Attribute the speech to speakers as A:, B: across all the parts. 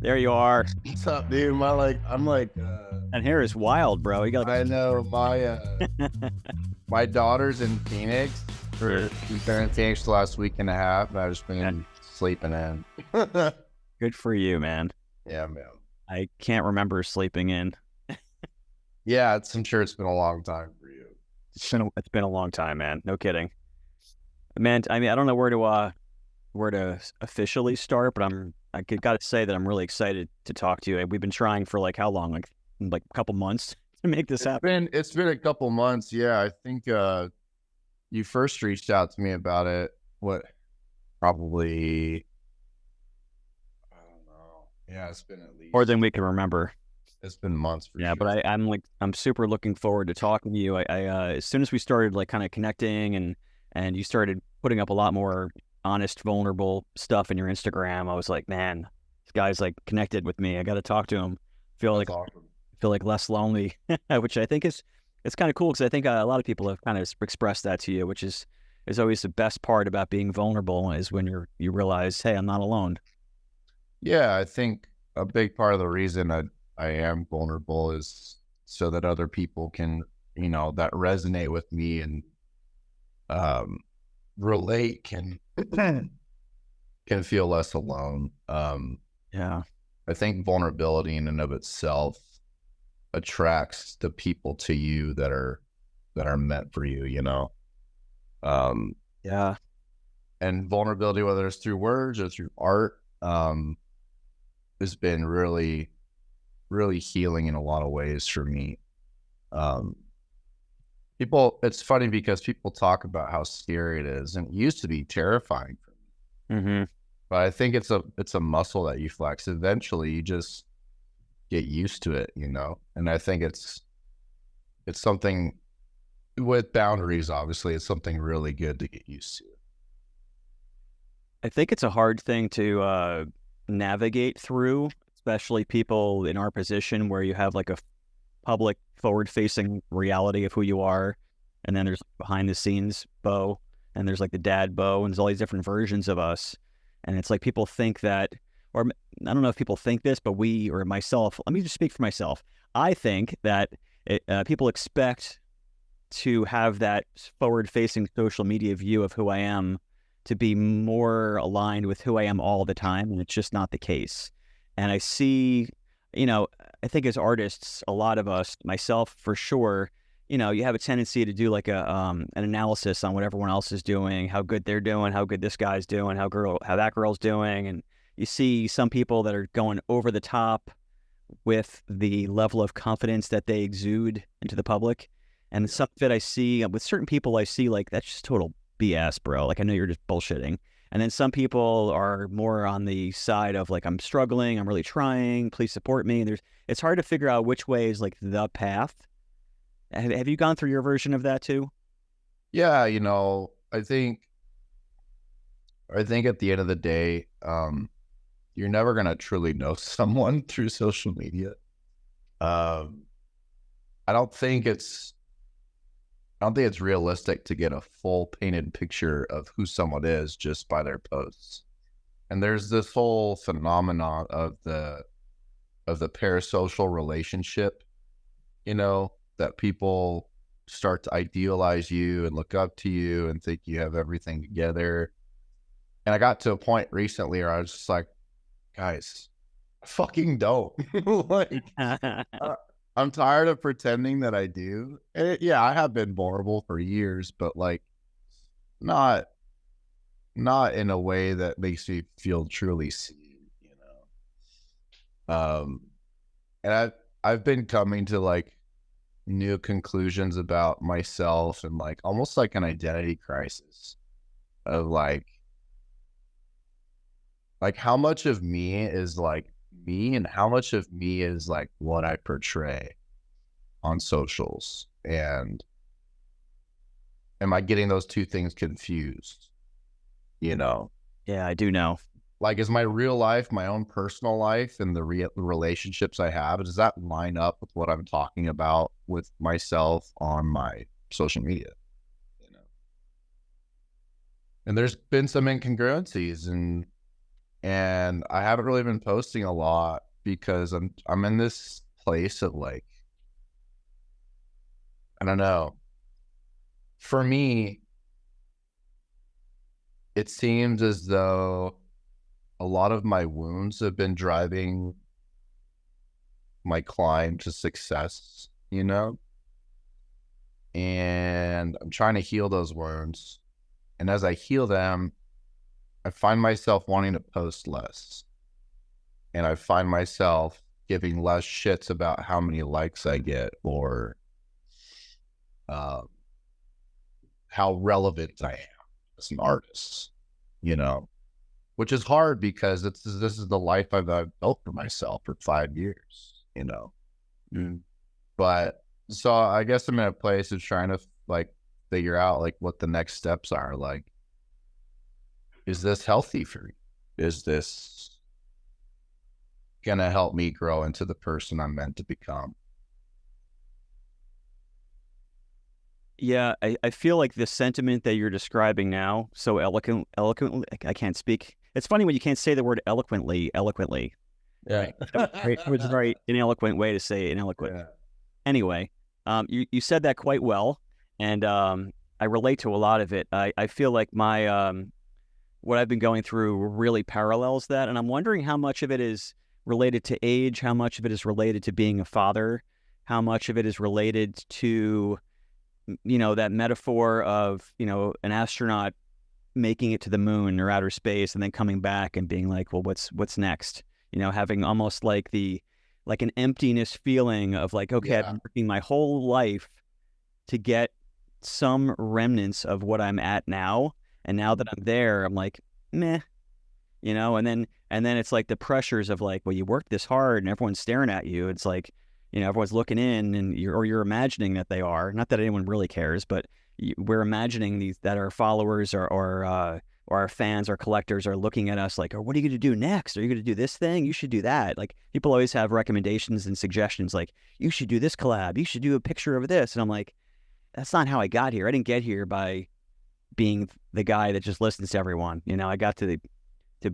A: There you are.
B: What's up, dude?
A: And hair is wild, bro. You got
B: I know my daughter's in Phoenix. She's been in Phoenix the last week and a half, and I've just been sleeping in.
A: good for you, man.
B: Yeah, man.
A: I can't remember sleeping in.
B: Yeah, I'm sure it's been a long time for you.
A: It's been a long time, man. No kidding, man. I mean, I don't know where to officially start, but I got to say that I'm really excited to talk to you. We've been trying for like how long? Like a couple months to make this happen.
B: It's been a couple months. Yeah, I think you first reached out to me about it. What? Probably. I don't know. Yeah, it's been at least
A: More than we can remember.
B: It's been months for
A: Yeah,
B: sure.
A: but I'm super looking forward to talking to you. As soon as we started like kind of connecting and you started putting up a lot more honest, vulnerable stuff in your Instagram, I was like, man, this guy's like connected with me. I got to talk to him. Feel
B: That's
A: like
B: awesome.
A: feel like less lonely, which I think is it's kind of cool because I think a lot of people have kind of expressed that to you, which is always the best part about being vulnerable is when you realize, hey, I'm not alone.
B: Yeah, I think a big part of the reason I am vulnerable is so that other people can, that resonate with me and um, relate can feel less alone.
A: Yeah,
B: I think vulnerability in and of itself attracts the people to you that are meant for you, Um,
A: yeah,
B: and vulnerability, whether it's through words or through art, has been really, really healing in a lot of ways for me. Um, it's funny because people talk about how scary it is, and it used to be terrifying for me.
A: mm-hmm.
B: But I think it's a muscle that you flex. Eventually, you just get used to it, And I think it's something with boundaries. Obviously, it's something really good to get used to.
A: I think it's a hard thing to navigate through, especially people in our position where you have like a public forward-facing reality of who you are, and then there's behind the scenes Bo, and there's like the dad Bo, and there's all these different versions of us, and it's like people think that, or I don't know if people think this, but we or myself. Let me just speak for myself. I think that people expect to have that forward-facing social media view of who I am to be more aligned with who I am all the time, and it's just not the case. And I see, you know, I think as artists, a lot of us, myself for sure, you have a tendency to do like an analysis on what everyone else is doing, how good they're doing, how good this guy's doing, how that girl's doing, and you see some people that are going over the top with the level of confidence that they exude into the public. And some of it I see with certain people, I see like that's just total BS, bro. Like I know you're just bullshitting. And then some people are more on the side of like I'm struggling, I'm really trying, please support me. It's hard to figure out which way is like the path. Have you gone through your version of that too?
B: Yeah, I think at the end of the day, you're never gonna truly know someone through social media. Um, I don't think it's I don't think it's realistic to get a full painted picture of who someone is just by their posts. And there's this whole phenomenon of the parasocial relationship, that people start to idealize you and look up to you and think you have everything together. And I got to a point recently where I was just like, guys, I fucking don't. Like, uh, I'm tired of pretending that I do. And yeah, I have been vulnerable for years, but like not not in a way that makes me feel truly seen. Um, and I've been coming to like new conclusions about myself and like almost like an identity crisis of like how much of me is like me and how much of me is like what I portray on socials. And am I getting those two things confused? You know,
A: Yeah, I do know.
B: like is my real life, my own personal life and the relationships I have, does that line up with what I'm talking about with myself on my social media? You know, and there's been some incongruencies, and And I haven't really been posting a lot because I'm in this place of like, I don't know. For me, it seems as though a lot of my wounds have been driving my climb to success, you know? And I'm trying to heal those wounds. And as I heal them, I find myself wanting to post less. And I find myself giving less shits about how many likes I get or uh, how relevant I am as an artist, you know, which is hard because this is the life I've built for myself for 5 years, you know.
A: Mm.
B: But so I guess I'm in a place of trying to like figure out like what the next steps are. Like, is this healthy for me? Is this gonna help me grow into the person I'm meant to become?
A: Yeah, I feel like the sentiment that you're describing now so eloquently, I can't speak. It's funny when you can't say the word eloquently.
B: Yeah.
A: Right? It was a very ineloquent way to say ineloquent.
B: Yeah.
A: Anyway, you said that quite well, and I relate to a lot of it. I feel like my what I've been going through really parallels that, and I'm wondering how much of it is related to age, how much of it is related to being a father, how much of it is related to that metaphor of an astronaut making it to the moon or outer space and then coming back and being like, well, what's next? Having almost like an emptiness feeling of like, okay, I've
B: Yeah.
A: been working my whole life to get some remnants of what I'm at now. And now that I'm there, I'm like, meh, and then it's like the pressures of like, well, you worked this hard and everyone's staring at you. It's like, everyone's looking in and you're imagining that they are. Not that anyone really cares, but we're imagining these that our followers or our fans or collectors are looking at us like, oh, what are you going to do next? Are you going to do this thing? You should do that. Like people always have recommendations and suggestions like, you should do this collab. You should do a picture of this. And I'm like, that's not how I got here. I didn't get here by being the guy that just listens to everyone. I got to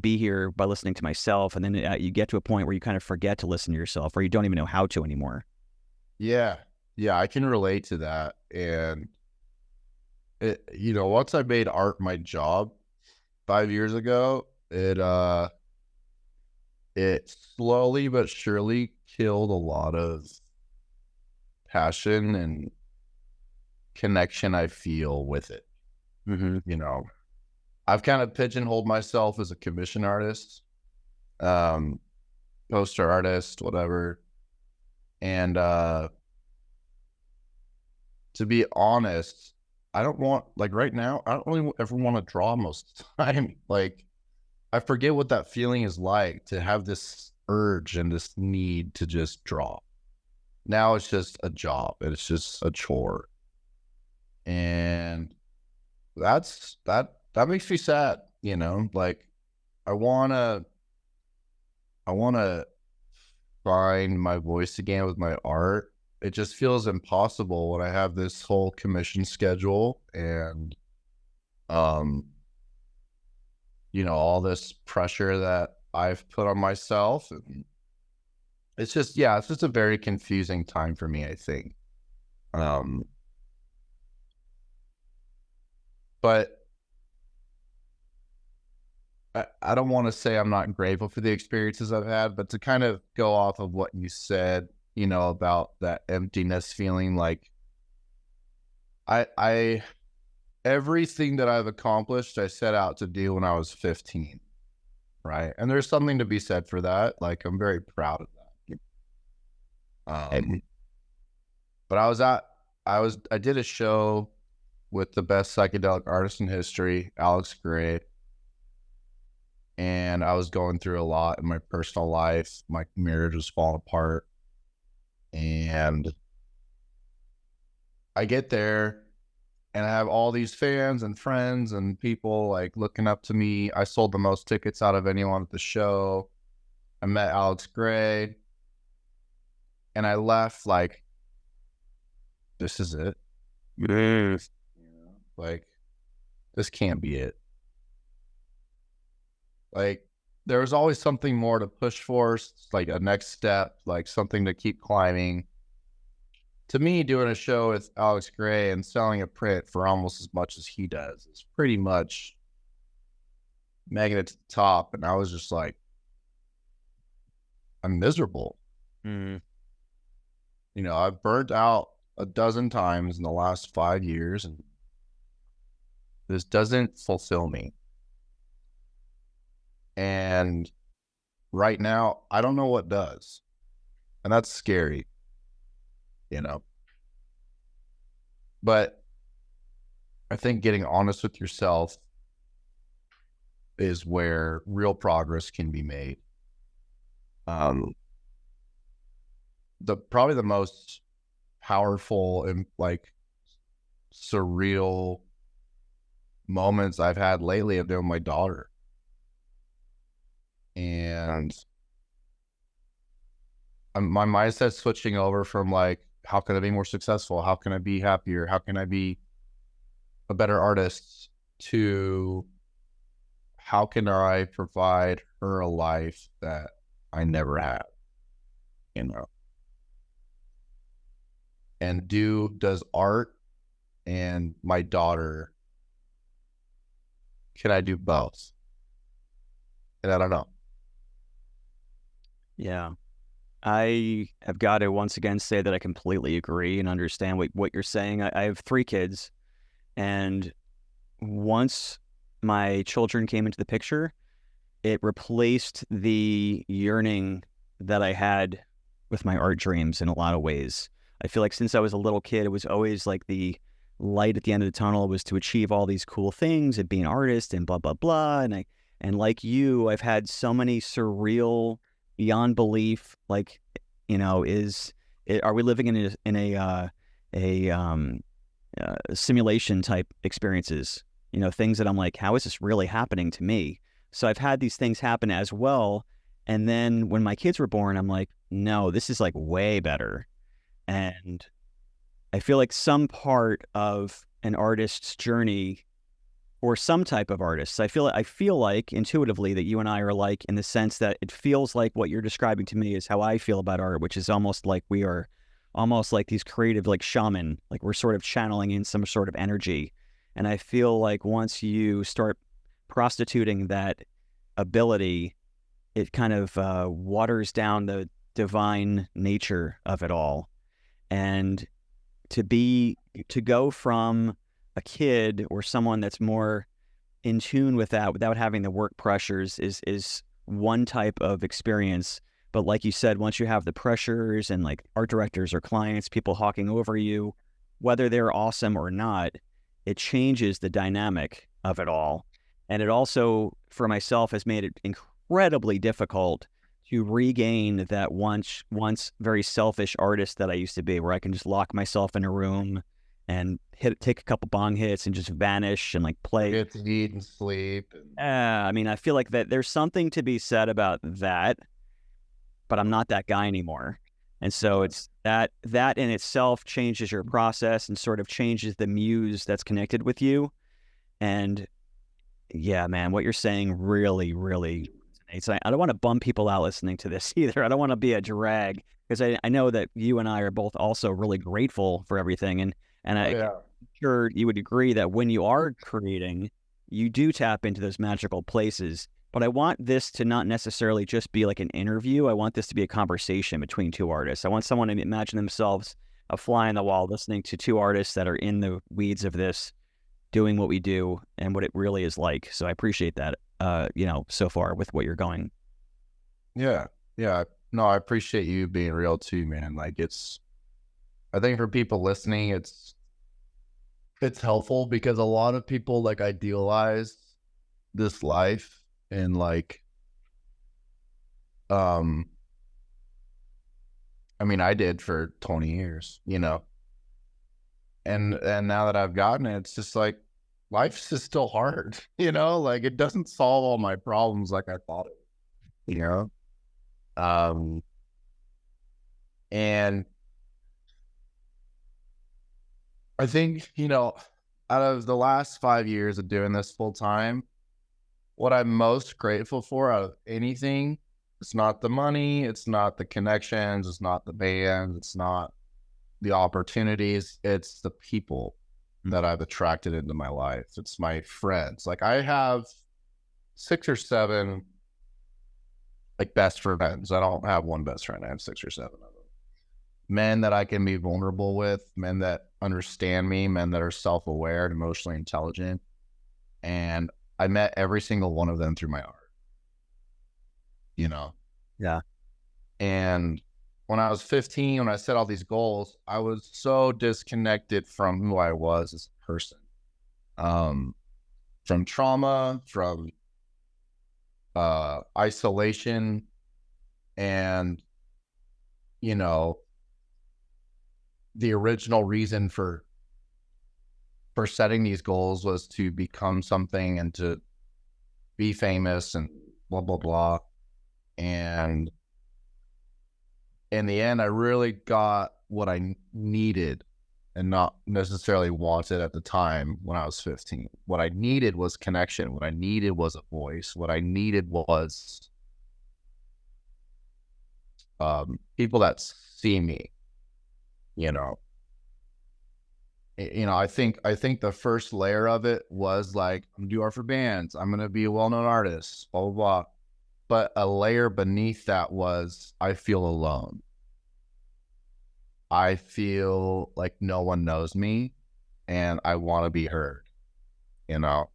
A: be here by listening to myself. And then you get to a point where you kind of forget to listen to yourself or you don't even know how to anymore.
B: Yeah. Yeah. I can relate to that. And once I made art my job 5 years ago, it slowly but surely killed a lot of passion and connection I feel with it.
A: Mm-hmm.
B: I've kind of pigeonholed myself as a commission artist, poster artist, whatever. And to be honest, I don't want, like right now, I don't really ever want to draw most of the time. Like, I forget what that feeling is like to have this urge and this need to just draw. Now it's just a job. It's just a chore. And that makes me sad, like I want to find my voice again with my art. It just feels impossible when I have this whole commission schedule and all this pressure that I've put on myself. And it's just a very confusing time for me, I think. But I don't want to say I'm not grateful for the experiences I've had, but to kind of go off of what you said, about that emptiness feeling, like I everything that I've accomplished, I set out to do when I was 15, right? And there's something to be said for that. Like I'm very proud of that. But I did a show with the best psychedelic artist in history, Alex Gray. And I was going through a lot in my personal life. My marriage was falling apart. And I get there and I have all these fans and friends and people like looking up to me. I sold the most tickets out of anyone at the show. I met Alex Gray. And I left like, this is it. Like, this can't be it. Like, there was always something more to push for, like a next step, like something to keep climbing. To me, doing a show with Alex Gray and selling a print for almost as much as he does is pretty much making it to the top. And I was just like, I'm miserable.
A: Mm.
B: You know, I've burnt out a dozen times in the last 5 years, and this doesn't fulfill me. And right now, I don't know what does. And that's scary, you know. But I think getting honest with yourself is where real progress can be made. Probably the most powerful and like surreal moments I've had lately have been with my daughter. And my mindset's switching over from like, how can I be more successful? How can I be happier? How can I be a better artist? To how can I provide her a life that I never had, you know? And does art and my daughter, can I do both? And I don't know.
A: Yeah. I have got to once again say that I completely agree and understand what you're saying. I have 3 kids, and once my children came into the picture, it replaced the yearning that I had with my art dreams in a lot of ways. I feel like since I was a little kid, it was always like the light at the end of the tunnel was to achieve all these cool things and be an artist and blah, blah, blah. And like you, I've had so many surreal, beyond belief, like, are we living in a simulation type experiences, things that I'm like, how is this really happening to me? So I've had these things happen as well. And then when my kids were born, I'm like, no, this is like way better. And I feel like some part of an artist's journey, or some type of artist, I feel like intuitively that you and I are like, in the sense that it feels like what you're describing to me is how I feel about art, which is almost like we are almost like these creative, like shaman, like we're sort of channeling in some sort of energy. And I feel like once you start prostituting that ability, it kind of waters down the divine nature of it all. And to go from a kid or someone that's more in tune with that without having the work pressures is one type of experience. But like you said, once you have the pressures and like art directors or clients, people hawking over you, whether they're awesome or not, it changes the dynamic of it all. And it also, for myself, has made it incredibly difficult to regain that once very selfish artist that I used to be, where I can just lock myself in a room and take a couple bong hits and just vanish and like play.
B: Get to eat and sleep.
A: I mean, I feel like that there's something to be said about that, but I'm not that guy anymore. And so it's that in itself changes your process and sort of changes the muse that's connected with you. And yeah, man, what you're saying really, really resonates. I don't want to bum people out listening to this either. I don't want to be a drag, because I know that you and I are both also really grateful for everything. And I'm sure you would agree that when you are creating, you do tap into those magical places. But I want this to not necessarily just be like an interview. I want this to be a conversation between 2 artists. I want someone to imagine themselves a fly on the wall listening to 2 artists that are in the weeds of this, doing what we do and what it really is like. So I appreciate that, so far with what you're going.
B: Yeah. Yeah. No, I appreciate you being real too, man. Like I think for people listening, it's helpful because a lot of people like idealize this life and like, I mean, I did for 20 years, and now that I've gotten it, it's just like, life's just still hard, like it doesn't solve all my problems like I thought it would, and I think, out of the last 5 years of doing this full time, what I'm most grateful for out of anything, it's not the money, it's not the connections, it's not the band, it's not the opportunities, it's the people that I've attracted into my life. It's my friends. Like I have 6 or 7 like best friends. I don't have one best friend. I have 6 or 7 of them. Men that I can be vulnerable with, men that understand me, men that are self-aware and emotionally intelligent. And I met every single one of them through my art, you know?
A: Yeah.
B: And when I was 15, when I set all these goals, I was so disconnected from who I was as a person. From trauma, from isolation, and, you know, the original reason for setting these goals was to become something and to be famous and blah, blah, blah. And in the end, I really got what I needed and not necessarily wanted at the time when I was 15. What I needed was connection. What I needed was a voice. What I needed was people that see me, you know. I think the first layer of it was like, I'm gonna do art for bands. I'm gonna be a well-known artist, blah, blah, blah. But a layer beneath that was, I feel alone. I feel like no one knows me and I want to be heard, you know?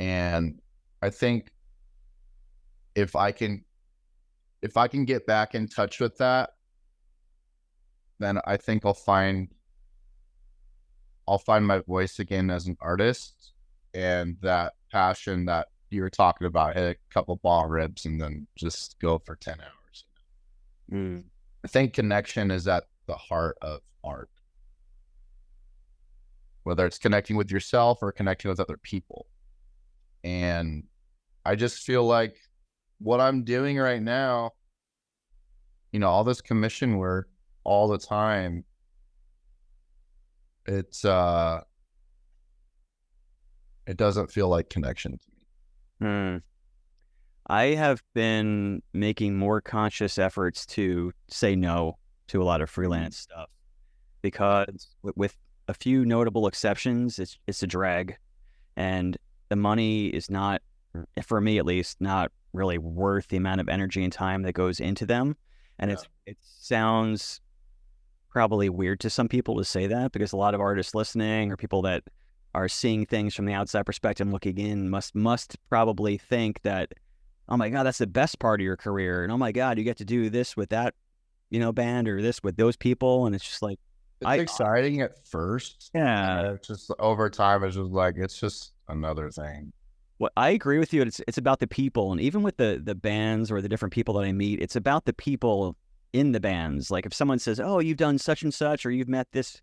B: And I think if I can get back in touch with that, then I think I'll find my voice again as an artist, and that passion that you were talking about, hit a couple ball ribs and then just go for 10 hours.
A: Mm.
B: I think connection is at the heart of art, whether it's connecting with yourself or connecting with other people. And I just feel like what I'm doing right now, all this commission work all the time, it doesn't feel like connection to me.
A: Mm. I have been making more conscious efforts to say no to a lot of freelance stuff, because with a few notable exceptions, it's a drag, and the money is not, for me at least, not really worth the amount of energy and time that goes into them. And it sounds probably weird to some people to say that, because a lot of artists listening or people that are seeing things from the outside perspective looking in must probably think that, oh my God, that's the best part of your career. And oh my God, you get to do this with that, band, or this with those people. And it's just like,
B: it's exciting at first.
A: Yeah.
B: It's just over time, it's just like, it's just another thing.
A: Well, I agree with you. It's about the people. And even with the bands or the different people that I meet, it's about the people in the bands. Like if someone says, oh, you've done such and such, or you've met this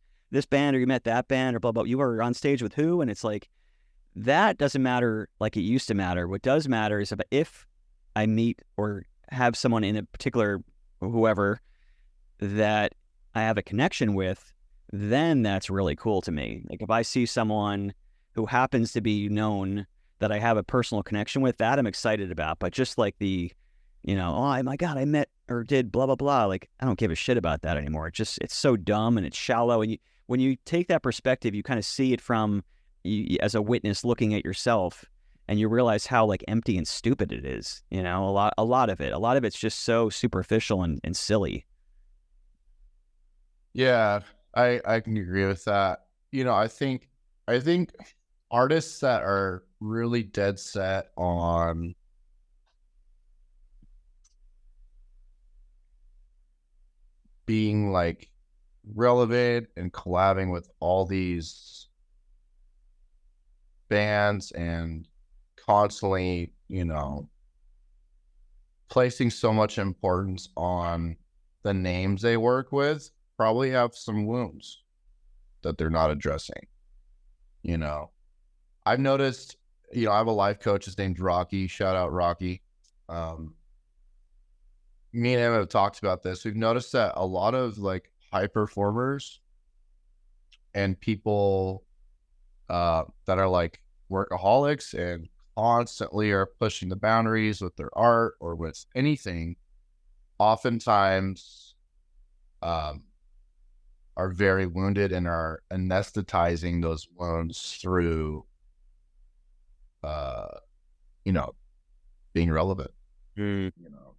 A: band, or you met that band, or blah, blah, you were on stage with who? And it's like, that doesn't matter like it used to matter. What does matter is if I meet or have someone in a particular, whoever, that I have a connection with, then that's really cool to me. Like if I see someone who happens to be known that I have a personal connection with, that I'm excited about. But just like the, oh my God, I met or did blah, blah, blah. Like I don't give a shit about that anymore. It's so dumb and it's shallow. And when you take that perspective, you kind of see it from as a witness looking at yourself, and you realize how like empty and stupid it is. A lot of it's just so superficial and silly.
B: Yeah, I can agree with that. I think artists that are really dead set on being like relevant and collabing with all these bands and constantly, placing so much importance on the names they work with, probably have some wounds that they're not addressing. I've noticed, I have a life coach, his name's Rocky. Shout out Rocky. Me and him have talked about this. We've noticed that a lot of like high performers and people that are like workaholics and constantly are pushing the boundaries with their art or with anything, oftentimes are very wounded and are anesthetizing those wounds through, uh, you know, being relevant,
A: Mm.
B: you know,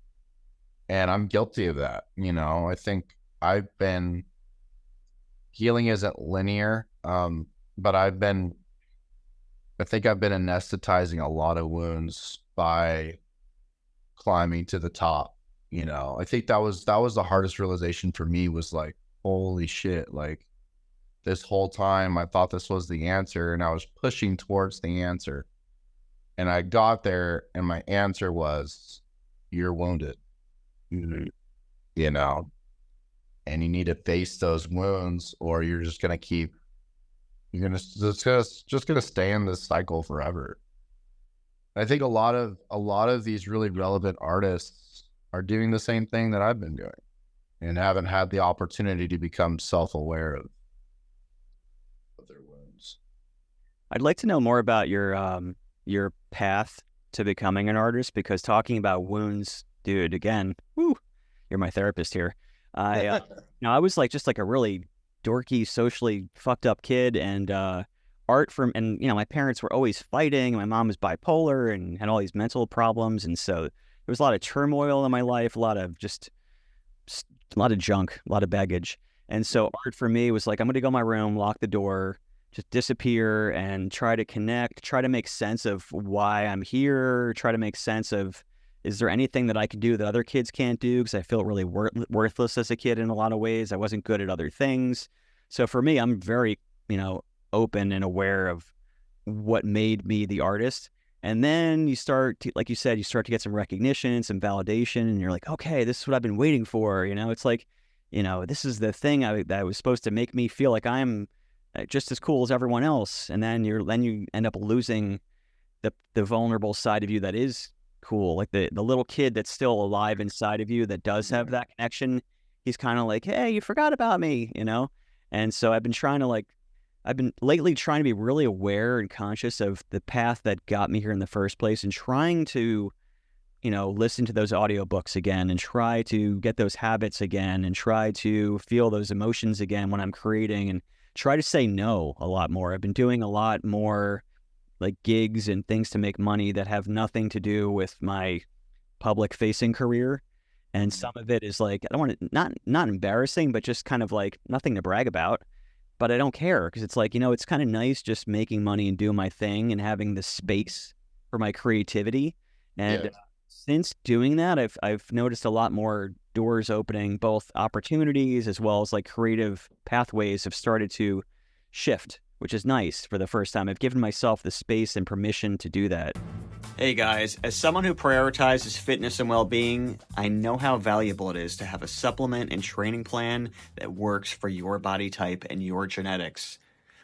B: and I'm guilty of that. I think healing isn't linear. But I think I've been anesthetizing a lot of wounds by climbing to the top. I think that was the hardest realization for me, was like, holy shit, like this whole time I thought this was the answer and I was pushing towards the answer. And I got there and my answer was, you're wounded,
A: Mm.
B: and you need to face those wounds, or you're just going to just going to stay in this cycle forever. I think a lot of these really relevant artists are doing the same thing that I've been doing and haven't had the opportunity to become self-aware of their wounds.
A: I'd like to know more about your path to becoming an artist, because talking about wounds, dude, again, woo, you're my therapist here. I was like just like a really dorky, socially fucked up kid, and my parents were always fighting. My mom was bipolar and had all these mental problems, and so there was a lot of turmoil in my life, a lot of junk, a lot of baggage. And so art for me was like, I'm going to go in my room, lock the door, just disappear and try to connect, try to make sense of why I'm here, try to make sense of, is there anything that I can do that other kids can't do? Because I felt really worthless as a kid in a lot of ways. I wasn't good at other things. So for me, I'm very, open and aware of what made me the artist. And then you start to, like you said, you start to get some recognition, some validation, and you're like, okay, this is what I've been waiting for. It's like, this is the thing that was supposed to make me feel like I'm just as cool as everyone else. And then you end up losing the vulnerable side of you that is cool, like the little kid that's still alive inside of you that does have that connection. He's kind of like, hey, you forgot about me, And so I've been lately trying to be really aware and conscious of the path that got me here in the first place, and trying to, listen to those audiobooks again, and try to get those habits again, and try to feel those emotions again when I'm creating, and try to say no a lot more. I've been doing a lot more like gigs and things to make money that have nothing to do with my public facing career. And some of it is like, I don't want to, not embarrassing, but just kind of like nothing to brag about. But I don't care, because it's like, it's kind of nice just making money and doing my thing and having the space for my creativity. And since doing that, I've noticed a lot more doors opening, both opportunities as well as like creative pathways have started to shift, which is nice. For the first time, I've given myself the space and permission to do that. Hey guys, as someone who prioritizes fitness and well-being, I know how valuable it is to have a supplement and training plan that works for your body type and your genetics.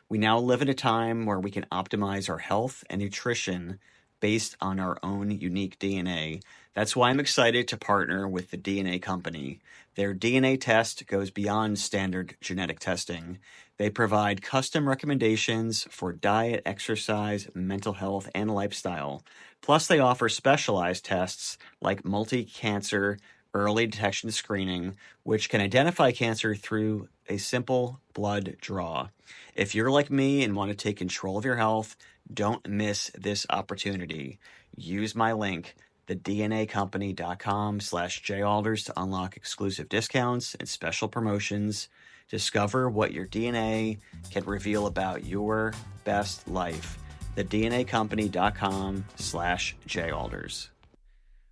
A: We now live in a time where we can optimize our health and nutrition based on our own unique DNA. That's why I'm excited to partner with the DNA company. Their DNA test goes beyond standard genetic testing. They provide custom recommendations for diet, exercise, mental health, and lifestyle. Plus, they offer specialized tests like multi-cancer early detection screening, which can identify cancer through a simple blood draw. If you're like me and want to take control of your health, don't miss this opportunity. Use my link, thednacompany.com/Jay Alders, to unlock exclusive discounts and special promotions. Discover what your DNA can reveal about your best life. thednacompany.com/Jay Alders.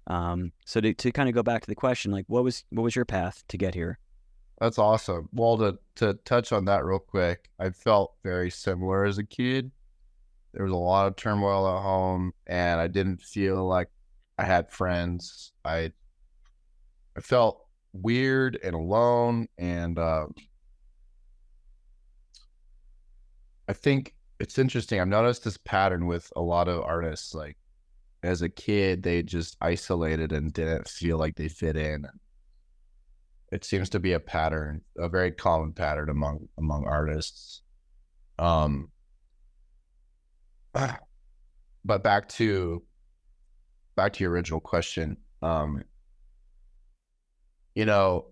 A: So to kind of go back to the question, like, what was your path to get here?
B: That's awesome. Well, to touch on that real quick, I felt very similar as a kid. There was a lot of turmoil at home, and I didn't feel like I had friends. I felt weird and alone, and I think it's interesting. I've noticed this pattern with a lot of artists. Like, as a kid, they just isolated and didn't feel like they fit in. It seems to be a pattern, a very common pattern among artists. but back to your original question. You know,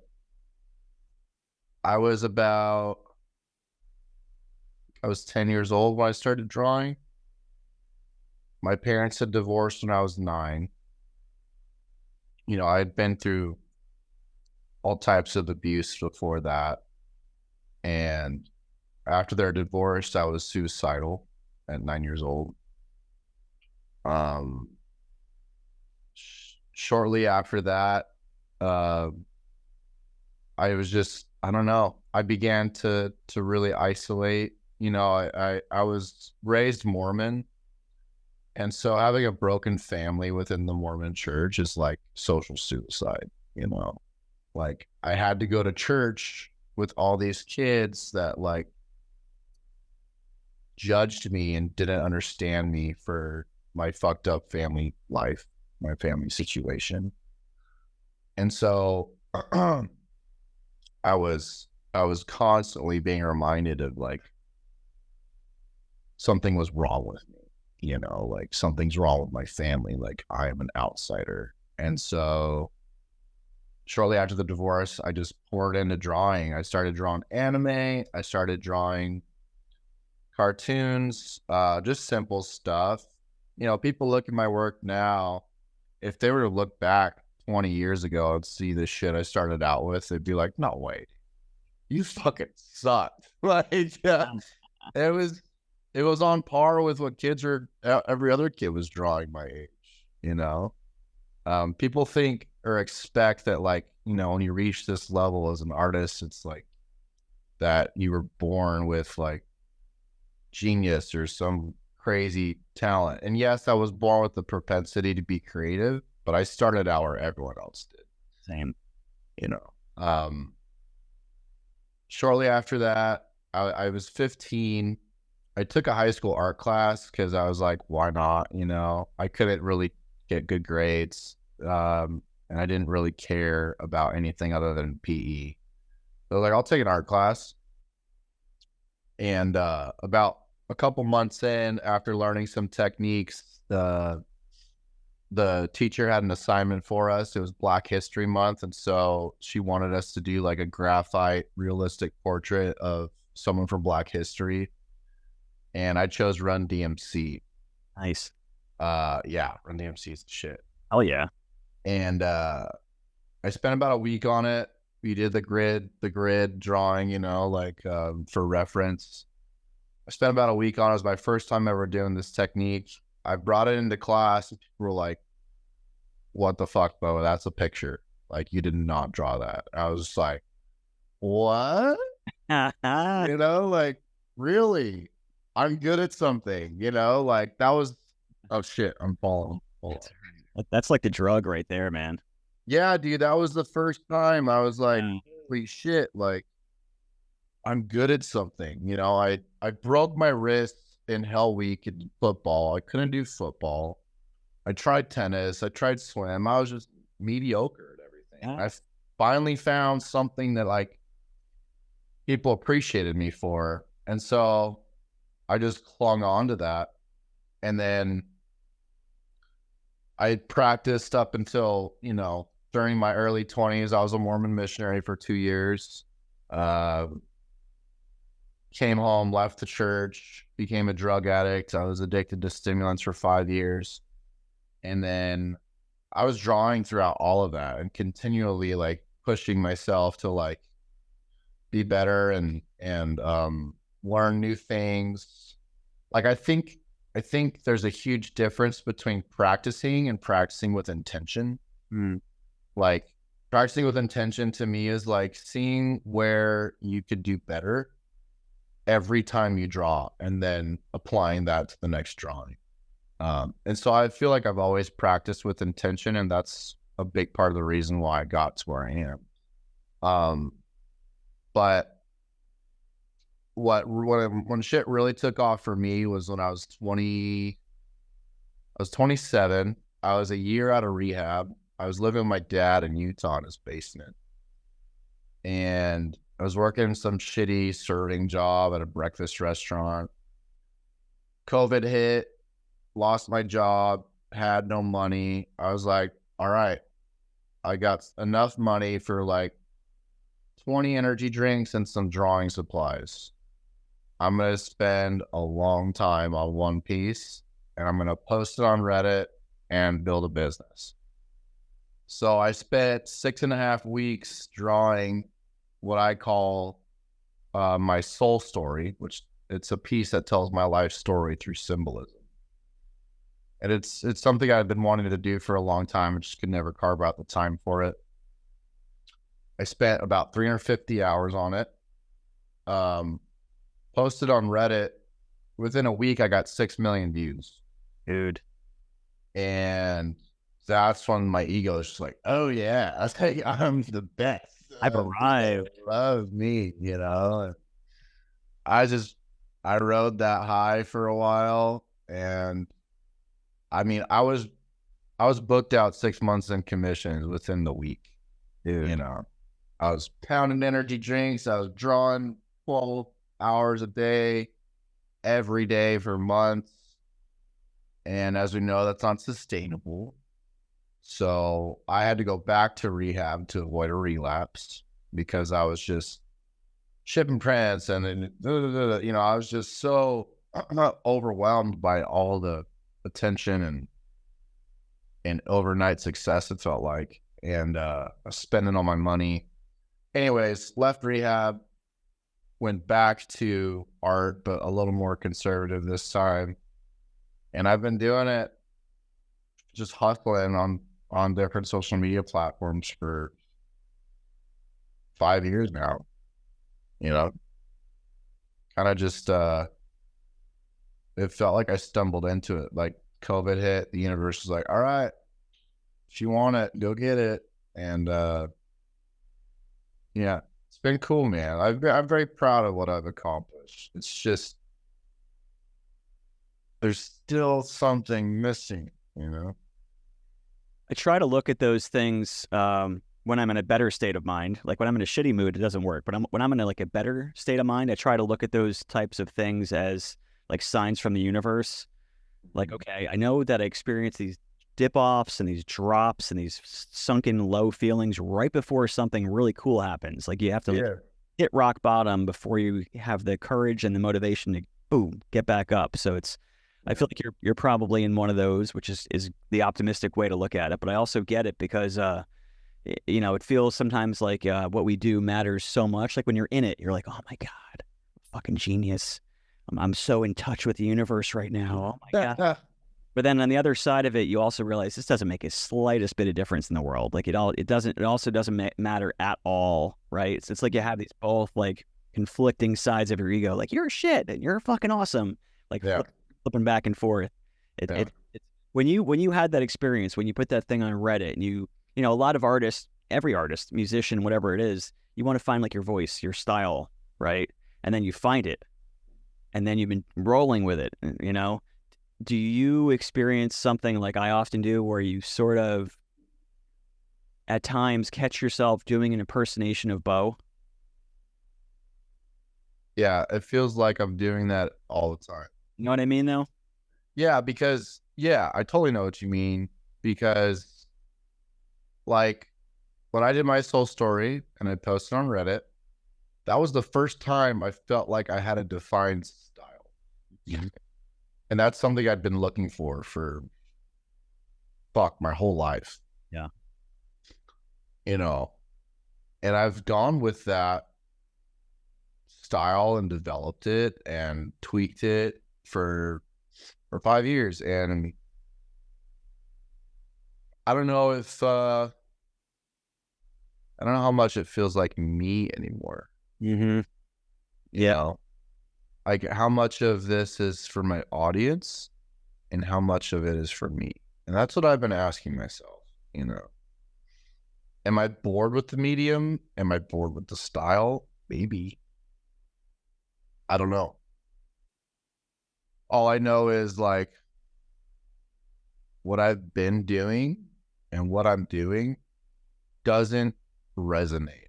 B: I was 10 years old when I started drawing. My parents had divorced when I was 9. You know, I had been through all types of abuse before that. And after their divorce, I was suicidal at 9 years old. Shortly after that, I was just, I don't know. I began to really isolate. You know, I was raised Mormon. And so having a broken family within the Mormon church is like social suicide, you know? Like I had to go to church with all these kids that like judged me and didn't understand me for my fucked up family life, my family situation. And so I was constantly being reminded of like something was wrong with me, you know, like something's wrong with my family, like I am an outsider. And so shortly after the divorce, I just poured into drawing. I started drawing anime. I started drawing cartoons, just simple stuff. You know, people look at my work now. If they were to look back 20 years ago and see the shit I started out with, they'd be like, no, wait, you fucking sucked. Like, yeah, it was on par with what every other kid was drawing my age, you know? People think or expect that, like, you know, when you reach this level as an artist, it's like that you were born with like genius or some crazy talent. And yes, I was born with the propensity to be creative, but I started out where everyone else did.
A: Same.
B: You know, shortly after that, I was 15. I took a high school art class because I was like, why not? You know, I couldn't really get good grades. And I didn't really care about anything other than PE. So like, I'll take an art class. And about a couple months in, after learning some techniques, the teacher had an assignment for us. It was Black History Month. And so she wanted us to do like a graphite realistic portrait of someone from Black history. And I chose Run DMC.
A: Nice.
B: Yeah, Run DMC is the shit.
A: Oh yeah.
B: And I spent about a week on it. We did the grid drawing, you know, like for reference. I spent about a week on it. It was my first time ever doing this technique. I brought it into class and people were like, what the fuck, Bo? That's a picture. Like, you did not draw that. I was just like, what? You know, like, really? I'm good at something, you know? Like, that was, oh shit, I'm falling.
A: That's like the drug right there, man.
B: Yeah, dude, that was the first time I was like, holy shit, like, I'm good at something. You know, I broke my wrist in Hell Week in football. I couldn't do football. I tried tennis. I tried swim. I was just mediocre at everything. I finally found something that like people appreciated me for. And so I just clung on to that. And then I practiced up until, you know, during my early 20s. I was a Mormon missionary for 2 years. Came home, left the church, became a drug addict. I was addicted to stimulants for 5 years. And then I was drawing throughout all of that and continually like pushing myself to like be better and learn new things. Like I think there's a huge difference between practicing and practicing with intention. Like practicing with intention to me is like seeing where you could do better every time you draw and then applying that to the next drawing. And so I feel like I've always practiced with intention, and that's a big part of the reason why I got to where I am. But when shit really took off for me was when I was 20. I was 27. I was a year out of rehab. I was living with my dad in Utah in his basement. And I was working some shitty serving job at a breakfast restaurant. COVID hit. lost my job, had no money. I was like, all right, I got enough money for like 20 energy drinks and some drawing supplies. I'm going to spend a long time on one piece and I'm going to post it on Reddit and build a business. So I spent 6.5 weeks drawing what I call my soul story, which it's a piece that tells my life story through symbolism. And it's something I've been wanting to do for a long time. I just could never carve out the time for it. I spent about 350 hours on it. Posted on Reddit. Within a week, I got 6 million views.
A: Dude.
B: And that's when my ego is just like, oh yeah, I think I'm the best.
A: I've arrived.
B: Love me, you know. I rode that high for a while, and I mean, I was booked out 6 months in commissions within the week.
A: Dude.
B: You know, I was pounding energy drinks. I was drawing 12 hours a day, every day for months. And as we know, that's not sustainable. So I had to go back to rehab to avoid a relapse because I was just shipping prints and you know, I was just so overwhelmed by all the attention and overnight success, it felt like, and spending all my money. Anyways, left rehab, went back to art, but a little more conservative this time. And I've been doing it, just hustling on different social media platforms for 5 years now. You know, kind of just, it felt like I stumbled into it. Like COVID hit, the universe was like, all right, if you want it, go get it. And yeah, it's been cool, man. I'm very proud of what I've accomplished. It's just, there's still something missing, you know?
A: I try to look at those things when I'm in a better state of mind. Like when I'm in a shitty mood, it doesn't work. But when I'm in like a better state of mind, I try to look at those types of things as like signs from the universe. Like, okay, I know that I experience these dip-offs and these drops and these sunken low feelings right before something really cool happens. Like you have to hit rock bottom before you have the courage and the motivation to, boom, get back up. So I feel like you're probably in one of those, which is the optimistic way to look at it. But I also get it because, you know, it feels sometimes like what we do matters so much. Like when you're in it, you're like, oh my God, fucking genius. I'm so in touch with the universe right now. Oh my God. But then on the other side of it, you also realize this doesn't make a slightest bit of difference in the world. Like it also doesn't matter at all, right? It's like you have these both like conflicting sides of your ego. Like you're shit and you're fucking awesome. Like flipping back and forth. It's when you had that experience, when you put that thing on Reddit and you know, a lot of artists, every artist, musician, whatever it is, you want to find like your voice, your style, right? And then you find it. And then you've been rolling with it, you know? Do you experience something like I often do where you sort of at times catch yourself doing an impersonation of Bo?
B: Yeah, it feels like I'm doing that all the time.
A: You know what I mean, though?
B: Yeah, because, I totally know what you mean. Because, like, when I did my soul story and I posted on Reddit, that was the first time I felt like I had a defined style.
A: Mm-hmm.
B: And that's something I'd been looking for my whole life.
A: Yeah.
B: You know, and I've gone with that style and developed it and tweaked it for 5 years. And I don't know if, I don't know how much it feels like me anymore.
A: Mm-hmm.
B: You know? Like how much of this is for my audience and how much of it is for me. And that's what I've been asking myself, you know. Am I bored with the medium? Am I bored with the style? Maybe. I don't know. All I know is like what I've been doing and what I'm doing doesn't resonate.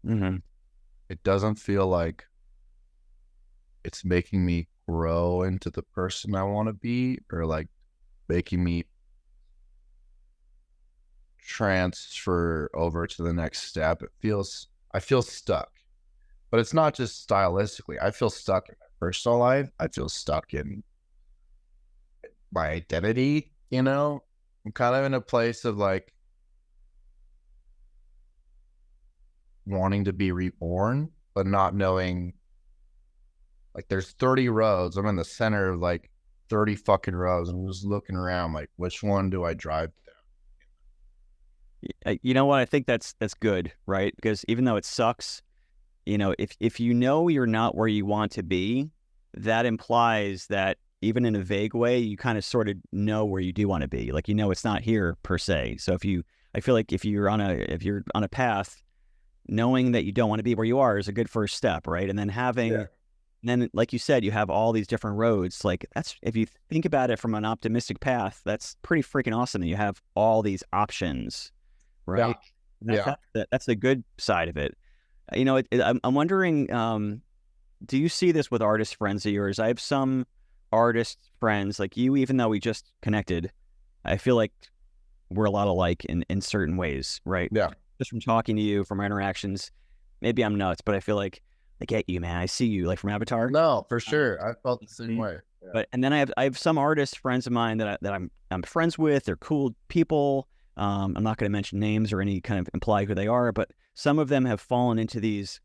A: Mm-hmm.
B: It doesn't feel like it's making me grow into the person I want to be, or like making me transfer over to the next step. I feel stuck, but it's not just stylistically. I feel stuck in my personal life. I feel stuck in my identity, you know? I'm kind of in a place of like wanting to be reborn, but not knowing, like, there's 30 roads. I'm in the center of like 30 fucking roads. I'm just looking around like, which one do I drive
A: You know what? I think that's good, right? Because even though it sucks, if you know you're not where you want to be, that implies that even in a vague way, you kind of sort of know where you do want to be. Like, it's not here per se. So I feel like if you're on a path, knowing that you don't want to be where you are is a good first step, right? And then
B: Yeah.
A: and then like you said, you have all these different roads. Like, if you think about it from an optimistic path, that's pretty freaking awesome that you have all these options,
B: Yeah.
A: right? And
B: Yeah.
A: that's the good side of it. I'm wondering, do you see this with artist friends of yours? I have some artist friends like you, even though we just connected, I feel like we're a lot alike in certain ways, right?
B: Yeah.
A: Just from talking to you, from our interactions. Maybe I'm nuts, but I feel like I get you, man. I see you, like from Avatar.
B: No, for sure. I felt the same way. Yeah.
A: But and then I have some artist friends of mine that I'm friends with. They're cool people. I'm not going to mention names or any kind of imply who they are, but some of them have fallen into these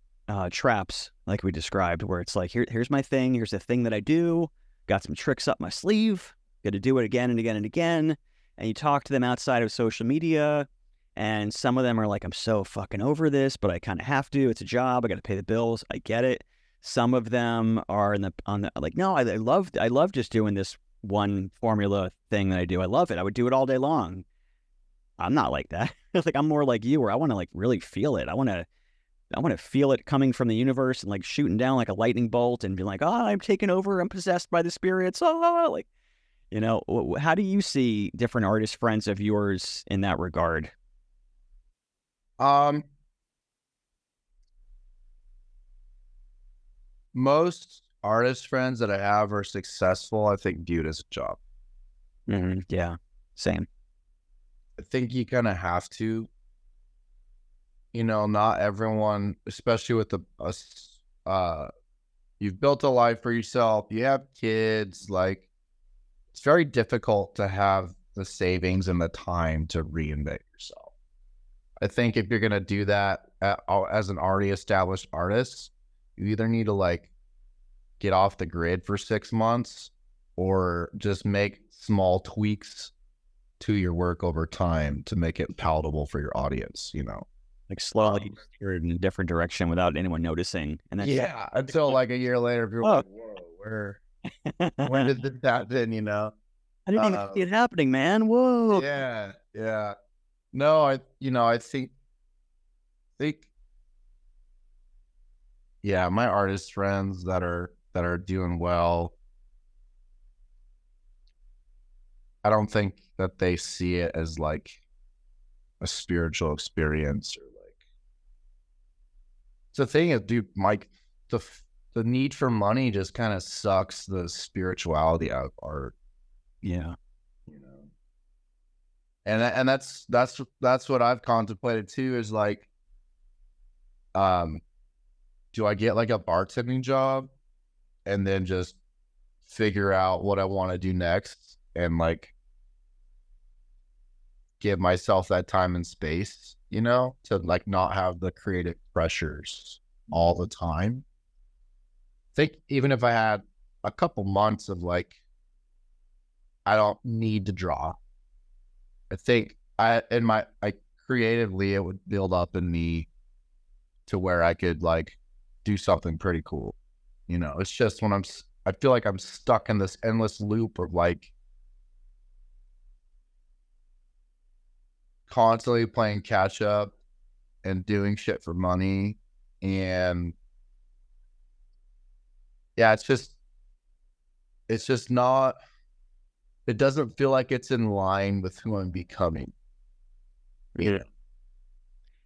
A: traps, like we described, where it's like, here's my thing. Here's the thing that I do. Got some tricks up my sleeve. Got to do it again and again and again. And you talk to them outside of social media, and some of them are like, I'm so fucking over this, but I kind of have to. It's a job. I got to pay the bills. I get it. Some of them are on the like, no, I love just doing this one formula thing that I do. I love it. I would do it all day long. I'm not like that. Like, I'm more like you, where I want to like really feel it. I want to feel it coming from the universe and like shooting down like a lightning bolt and be like, oh, I'm taken over. I'm possessed by the spirits. Oh, like, how do you see different artist friends of yours in that regard?
B: Um, Most artist friends that I have are successful, I think, viewed as a job.
A: Mm-hmm. Yeah, same.
B: I think you kind of have to, not everyone, especially with us, you've built a life for yourself, you have kids, like, it's very difficult to have the savings and the time to reinvent yourself. I think if you're going to do that as an already established artist, you either need to like get off the grid for 6 months or just make small tweaks to your work over time to make it palatable for your audience,
A: Like slowly steer it in a different direction without anyone noticing. And that's
B: until like a year later, people are like, whoa, where did this happen,
A: I didn't even see it happening, man. Whoa.
B: Yeah. No, I think, yeah, my artist friends that are doing well, I don't think that they see it as like a spiritual experience, or like, the thing is, dude, Mike, the need for money just kind of sucks the spirituality out of art.
A: Yeah.
B: And that's what I've contemplated too, is like, do I get like a bartending job and then just figure out what I want to do next and like give myself that time and space, to like not have the creative pressures all the time? I think even if I had a couple months of like, I don't need to draw, I think I creatively, it would build up in me to where I could like do something pretty cool. It's just when I feel like I'm stuck in this endless loop of like constantly playing catch up and doing shit for money. And yeah, it's just not, it doesn't feel like it's in line with who I'm becoming.
A: Yeah.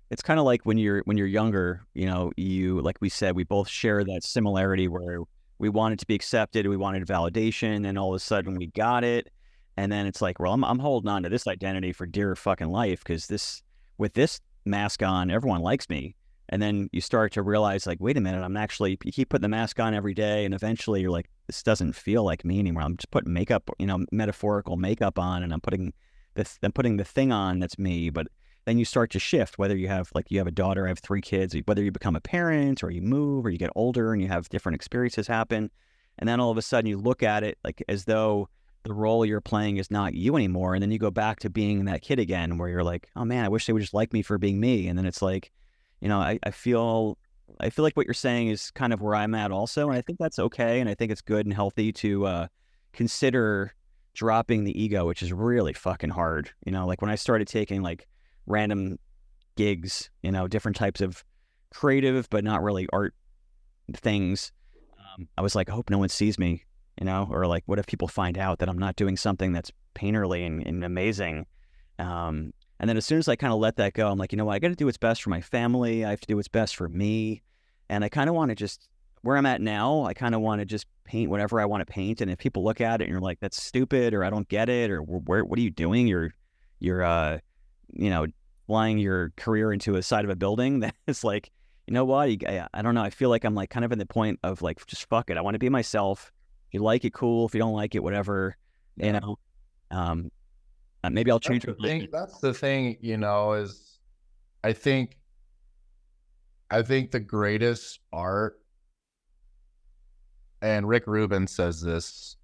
A: It's kind of like when you're younger, you like we said, we both share that similarity where we wanted to be accepted, we wanted validation, and all of a sudden we got it. And then it's like, well, I'm holding on to this identity for dear fucking life because with this mask on, everyone likes me. And then you start to realize, like, wait a minute, you keep putting the mask on every day, and eventually you're like, this doesn't feel like me anymore. I'm just putting makeup, metaphorical makeup on, and I'm putting the thing on that's me. But then you start to shift, whether you have a daughter, I have 3 kids, whether you become a parent or you move or you get older and you have different experiences happen. And then all of a sudden you look at it like as though the role you're playing is not you anymore. And then you go back to being that kid again, where you're like, oh man, I wish they would just like me for being me. And then it's like, I feel like what you're saying is kind of where I'm at also. And I think that's okay. And I think it's good and healthy to consider dropping the ego, which is really fucking hard. Like when I started taking like random gigs, different types of creative, but not really art things, I was like, I hope no one sees me, or like, what if people find out that I'm not doing something that's painterly and amazing? And then as soon as I kind of let that go, I'm like, I got to do what's best for my family. I have to do what's best for me. And I kind of want to just, where I'm at now, I kind of want to just paint whatever I want to paint. And if people look at it and you're like, that's stupid, or I don't get it, or what are you doing? You're flying your career into a side of a building. That's like, you know what? I don't know. I feel like I'm like kind of in the point of like, just fuck it. I want to be myself. If you like it, cool. If you don't like it, whatever,
B: Yeah.
A: Maybe I'll change.
B: That's the thing, is I think the greatest art, and Rick Rubin says this,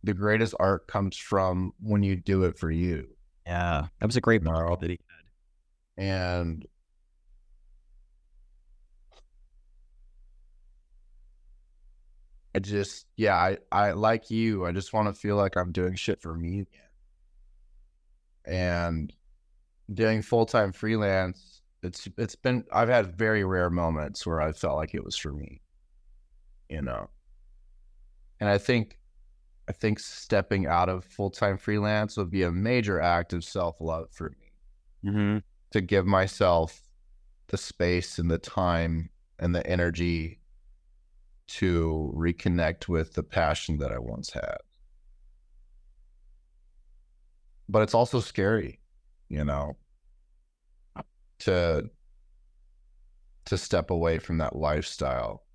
B: the greatest art comes from when you do it for you.
A: Yeah, that was a great book that he had.
B: And I like you. I just want to feel like I'm doing shit for me again. And doing full-time freelance, I've had very rare moments where I felt like it was for me, And I think stepping out of full-time freelance would be a major act of self-love for me.
A: Mm-hmm.
B: To give myself the space and the time and the energy to reconnect with the passion that I once had. But it's also scary, to step away from that lifestyle.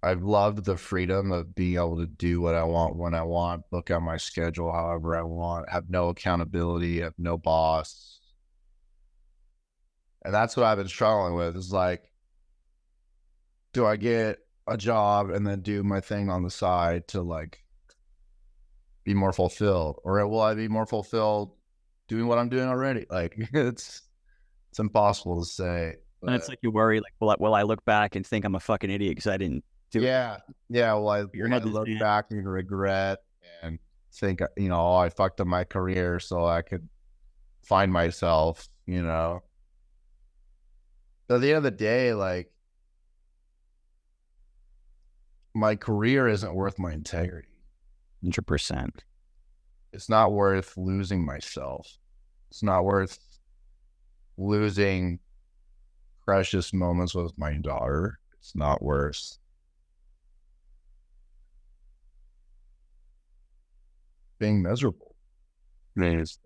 B: I've loved the freedom of being able to do what I want, when I want, book out my schedule however I want, have no accountability, have no boss. And that's what I've been struggling with, is like, do I get a job and then do my thing on the side to like be more fulfilled, or will I be more fulfilled doing what I'm doing already? Like it's impossible to say. But
A: and it's like you worry, like, will I look back and think I'm a fucking idiot because I didn't do it?
B: Yeah. Well, I look back and regret and think, I fucked up my career so I could find myself, But at the end of the day, like, my career isn't worth my integrity.
A: 100%.
B: It's not worth losing myself. It's not worth losing precious moments with my daughter. It's not worth being miserable.
A: Nice.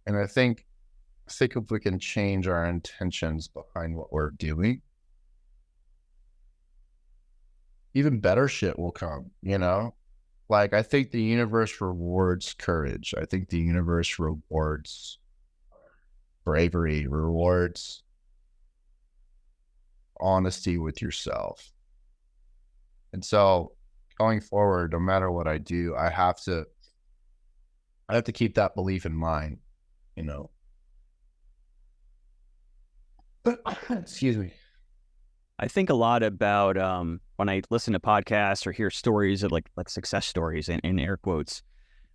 B: And I think if we can change our intentions behind what we're doing, even better shit will come, Like, I think the universe rewards courage. I think the universe rewards bravery, rewards honesty with yourself. And so going forward, no matter what I do, I have to keep that belief in mind, Excuse me.
A: I think a lot about when I listen to podcasts or hear stories of like success stories in air quotes.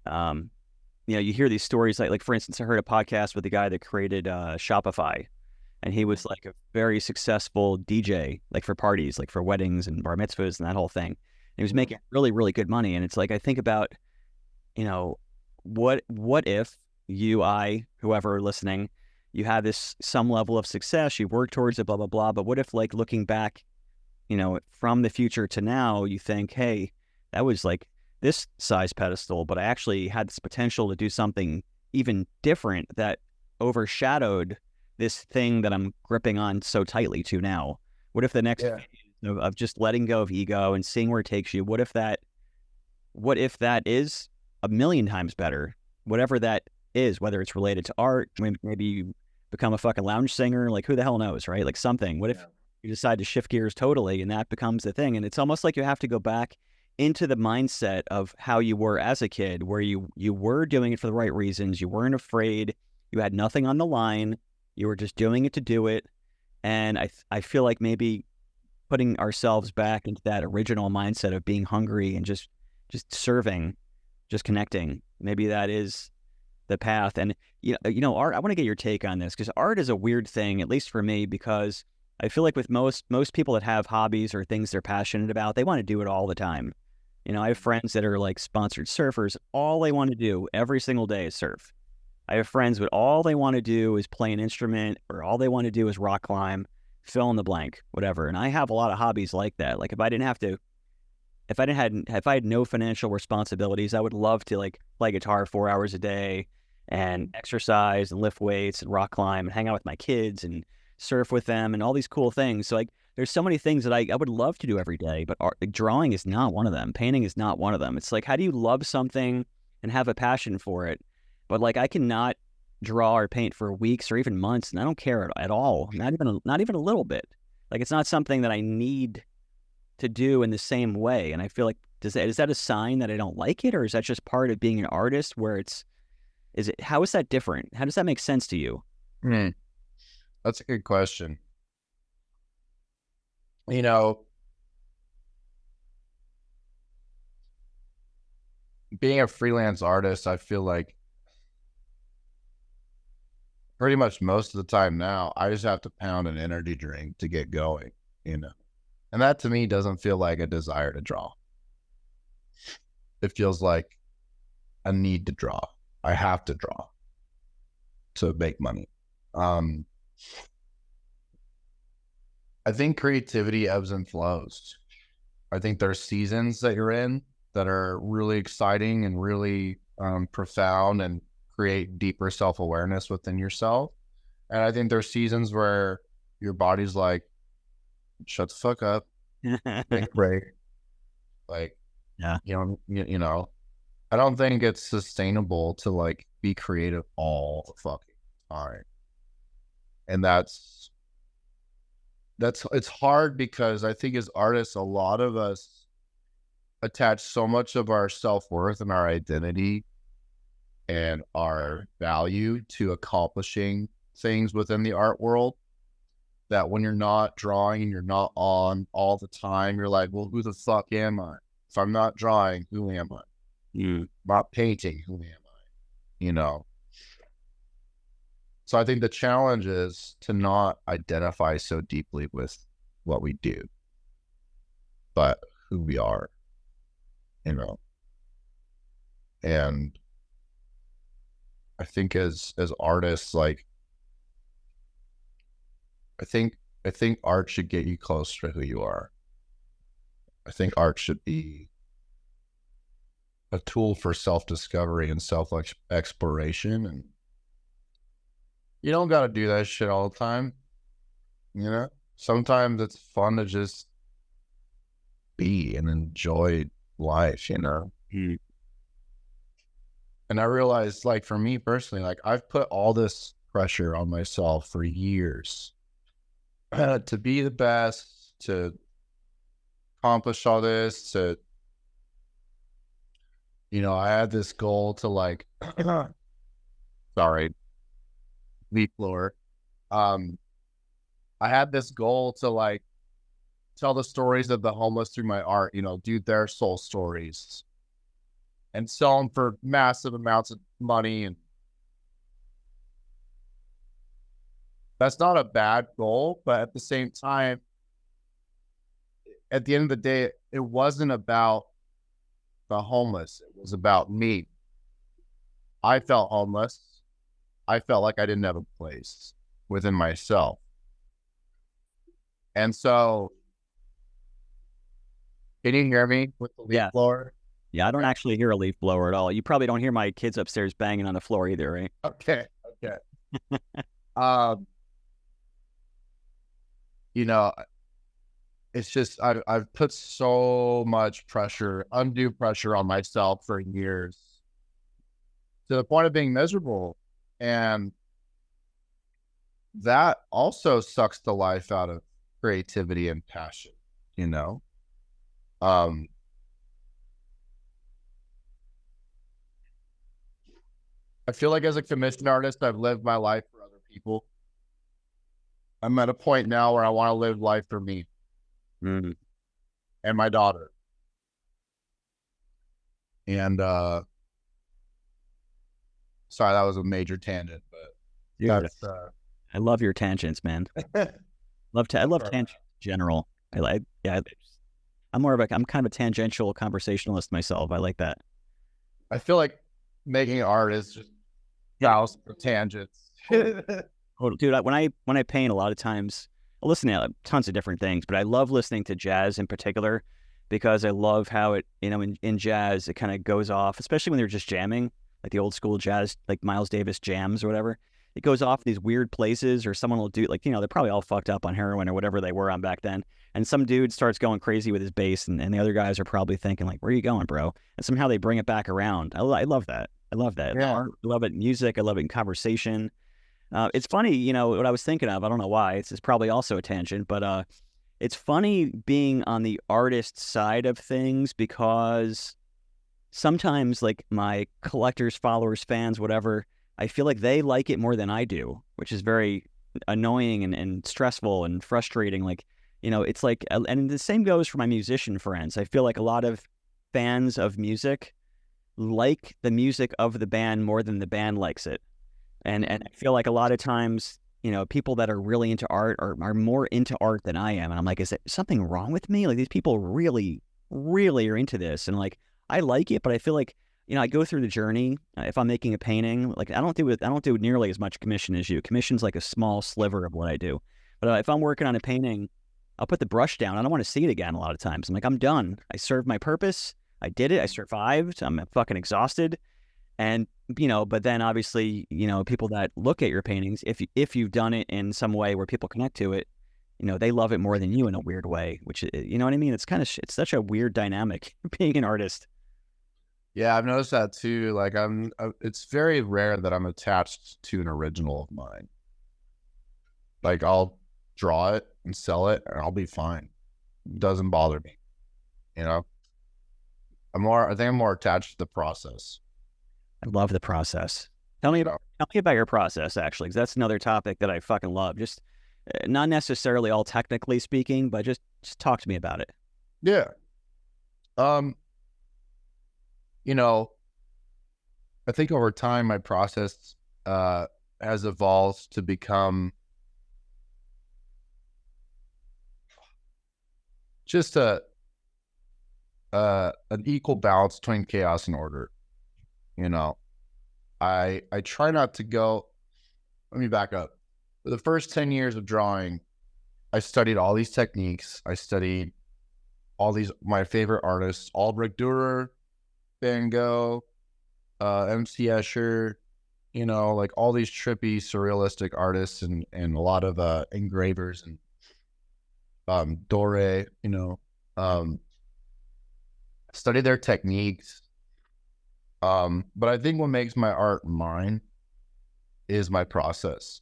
A: You hear these stories like for instance, I heard a podcast with the guy that created Shopify, and he was like a very successful DJ, like for parties, like for weddings and bar mitzvahs and that whole thing. And he was making really, really good money. And it's like, I think about, what if whoever listening, you have some level of success, you work towards it, blah, blah, blah. But what if, like, looking back from the future to now, you think, hey, that was like this size pedestal, but I actually had this potential to do something even different that overshadowed this thing that I'm gripping on so tightly to now. What if the next
B: Yeah.
A: phase of just letting go of ego and seeing where it takes you? What if that is a million times better? Whatever that is, whether it's related to art, maybe you become a fucking lounge singer, like who the hell knows, right? Like something. What if you decide to shift gears totally and that becomes the thing? And it's almost like you have to go back into the mindset of how you were as a kid, where you were doing it for the right reasons. You weren't afraid. You had nothing on the line. You were just doing it to do it. And I feel like maybe putting ourselves back into that original mindset of being hungry and just serving, just connecting. Maybe that is the path. And art. I want to get your take on this because art is a weird thing, at least for me, because I feel like with most people that have hobbies or things they're passionate about, they want to do it all the time. I have friends that are like sponsored surfers. All they want to do every single day is surf. I have friends, but all they want to do is play an instrument, or all they want to do is rock climb, fill in the blank, whatever. And I have a lot of hobbies like that. Like if I had no financial responsibilities, I would love to like play guitar 4 hours a day and exercise and lift weights and rock climb and hang out with my kids and surf with them and all these cool things. So like there's so many things that I would love to do every day, but like, drawing is not one of them. Painting is not one of them. It's like, how do you love something and have a passion for it? But like I cannot draw or paint for weeks or even months, and I don't care at all. Not even a little bit. Like it's not something that I need to do in the same way. And I feel like is that a sign that I don't like it, or is that just part of being an artist where how is that different? How does that make sense to you?
B: That's a good question. You know, being a freelance artist, I feel like pretty much most of the time now, I just have to pound an energy drink to get going, and that to me doesn't feel like a desire to draw. It feels like a need to draw. I have to draw to make money. I think creativity ebbs and flows. I think there's seasons that you're in that are really exciting and really profound and create deeper self-awareness within yourself. And I think there's seasons where your body's like, shut the fuck up, take a break. Like,
A: Yeah.
B: I don't think it's sustainable to like be creative all the fucking time. And it's hard because I think as artists, a lot of us attach so much of our self-worth and our identity and our value to accomplishing things within the art world that when you're not drawing and you're not on all the time, you're like, well, who the fuck am I? If I'm not drawing, who am I? Not painting, who am I? So I think the challenge is to not identify so deeply with what we do, but who we are, and I think as artists, like, I think art should get you close to who you are. I think art should be a tool for self-discovery and self-exploration. And you don't got to do that shit all the time. Sometimes it's fun to just be and enjoy life, And I realized, like, for me personally, like, I've put all this pressure on myself for years to be the best, to accomplish all this, to, I had this goal to like, sorry, leaf blower. I had this goal to like tell the stories of the homeless through my art, do their soul stories and sell them for massive amounts of money. And that's not a bad goal, but at the same time, at the end of the day, it wasn't about the homeless. It was about me. I felt homeless. I felt like I didn't have a place within myself. And so Can you hear me with the leaf
A: Yeah.
B: blower?
A: Yeah, I don't
B: Okay.
A: actually hear a leaf blower at all. You probably don't hear my kids upstairs banging on the floor either, right?
B: Okay. Okay. Um, you know, it's just I've put so much pressure, undue pressure on myself for years to the point of being miserable. And that also sucks the life out of creativity and passion, you know? Um, I feel like as a commissioned artist, I've lived my life for other people. I'm at a point now where I want to live life for me
A: Mm.
B: and my daughter. And sorry, that was a major tangent, but
A: Dude,
B: that's
A: I love your tangents, man. I love tangents in general. Yeah, I'm kind of a tangential conversationalist myself. I like that.
B: I feel like making art is just thousands of tangents.
A: Oh, dude, when I paint, a lot of times I listen to tons of different things, but I love listening to jazz in particular because I love how it, in jazz, it kind of goes off, especially when they're just jamming, like the old school jazz, like Miles Davis jams or whatever. It goes off these weird places, or someone will do, like, they're probably all fucked up on heroin or whatever they were on back then. And some dude starts going crazy with his bass, and the other guys are probably thinking, like, where are you going, bro? And somehow they bring it back around. I love that. I love that.
B: Yeah.
A: Art, I love it in music. I love it in conversation. It's funny, what I was thinking of. I don't know why. It's probably also a tangent, but it's funny being on the artist side of things because sometimes, like, my collectors, followers, fans, whatever, I feel like they like it more than I do, which is very annoying and stressful and frustrating. Like, it's like, and the same goes for my musician friends. I feel like a lot of fans of music like the music of the band more than the band likes it. And I feel like a lot of times, people that are really into art are more into art than I am. And I'm like, is there something wrong with me? Like, these people really, really are into this. And like, I like it, but I feel like, I go through the journey. If I'm making a painting, like, I don't do nearly as much commission as you. Commission's like a small sliver of what I do. But if I'm working on a painting, I'll put the brush down. I don't want to see it again a lot of times. I'm like, I'm done. I served my purpose. I did it. I survived. I'm fucking exhausted. And, but then obviously, people that look at your paintings, if you've done it in some way where people connect to it, they love it more than you in a weird way, which, you know what I mean? It's it's such a weird dynamic being an artist.
B: Yeah, I've noticed that too. Like it's very rare that I'm attached to an original of mine. Like I'll draw it and sell it and I'll be fine. It doesn't bother me. You know, I think I'm more attached to the process.
A: I love the process. Tell me about your process, actually, because that's another topic that I fucking love. Just not necessarily all technically speaking, but just talk to me about it.
B: Yeah. Um, I think over time my process has evolved to become just an equal balance between chaos and order. I try not to go. Let me back up. For the first 10 years of drawing, I studied all these techniques. I studied my favorite artists, Albrecht Dürer, Van Gogh, MC Escher, like all these trippy surrealistic artists and a lot of engravers and Dore, study their techniques. But I think what makes my art mine is my process.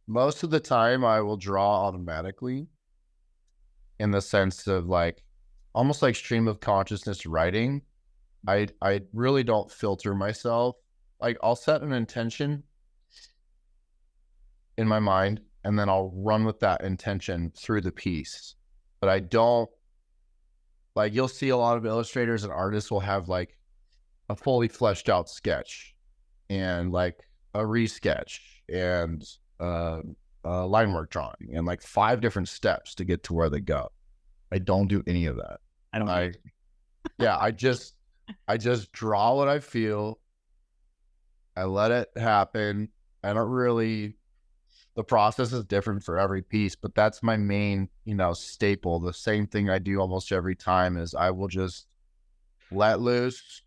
B: Most of the time I will draw automatically in the sense of like almost like stream of consciousness writing. I really don't filter myself. Like I'll set an intention in my mind and then I'll run with that intention through the piece. But I don't, like, you'll see a lot of illustrators and artists will have like a fully fleshed out sketch and like a resketch and line work drawing and like 5 different steps to get to where they go. I don't do any of that. I just draw what I feel. I let it happen. I don't really the process is different for every piece, but that's my main, staple. The same thing I do almost every time is I will just let loose,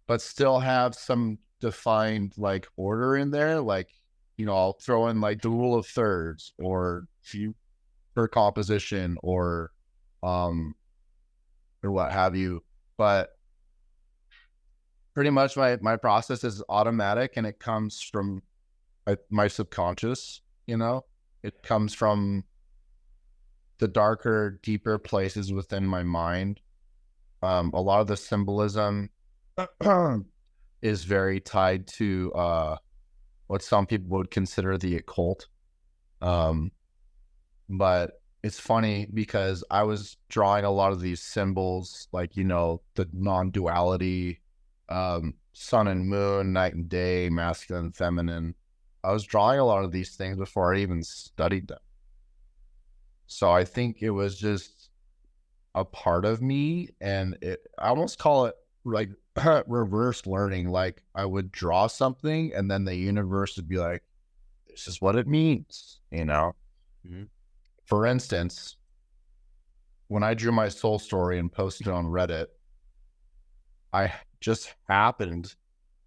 B: but still have some defined like order in there. Like, I'll throw in like the rule of thirds or few per composition or what have you. But pretty much my process is automatic, and it comes from my subconscious. It comes from the darker, deeper places within my mind. A lot of the symbolism is very tied to what some people would consider the occult. But it's funny because I was drawing a lot of these symbols, like, the non-duality, sun and moon, night and day, masculine and feminine. I was drawing a lot of these things before I even studied them. So I think it was just a part of me, and I almost call it like reverse learning. Like I would draw something and then the universe would be like, this is what it means,
A: Mm-hmm.
B: For instance, when I drew my soul story and posted it on Reddit, I just happened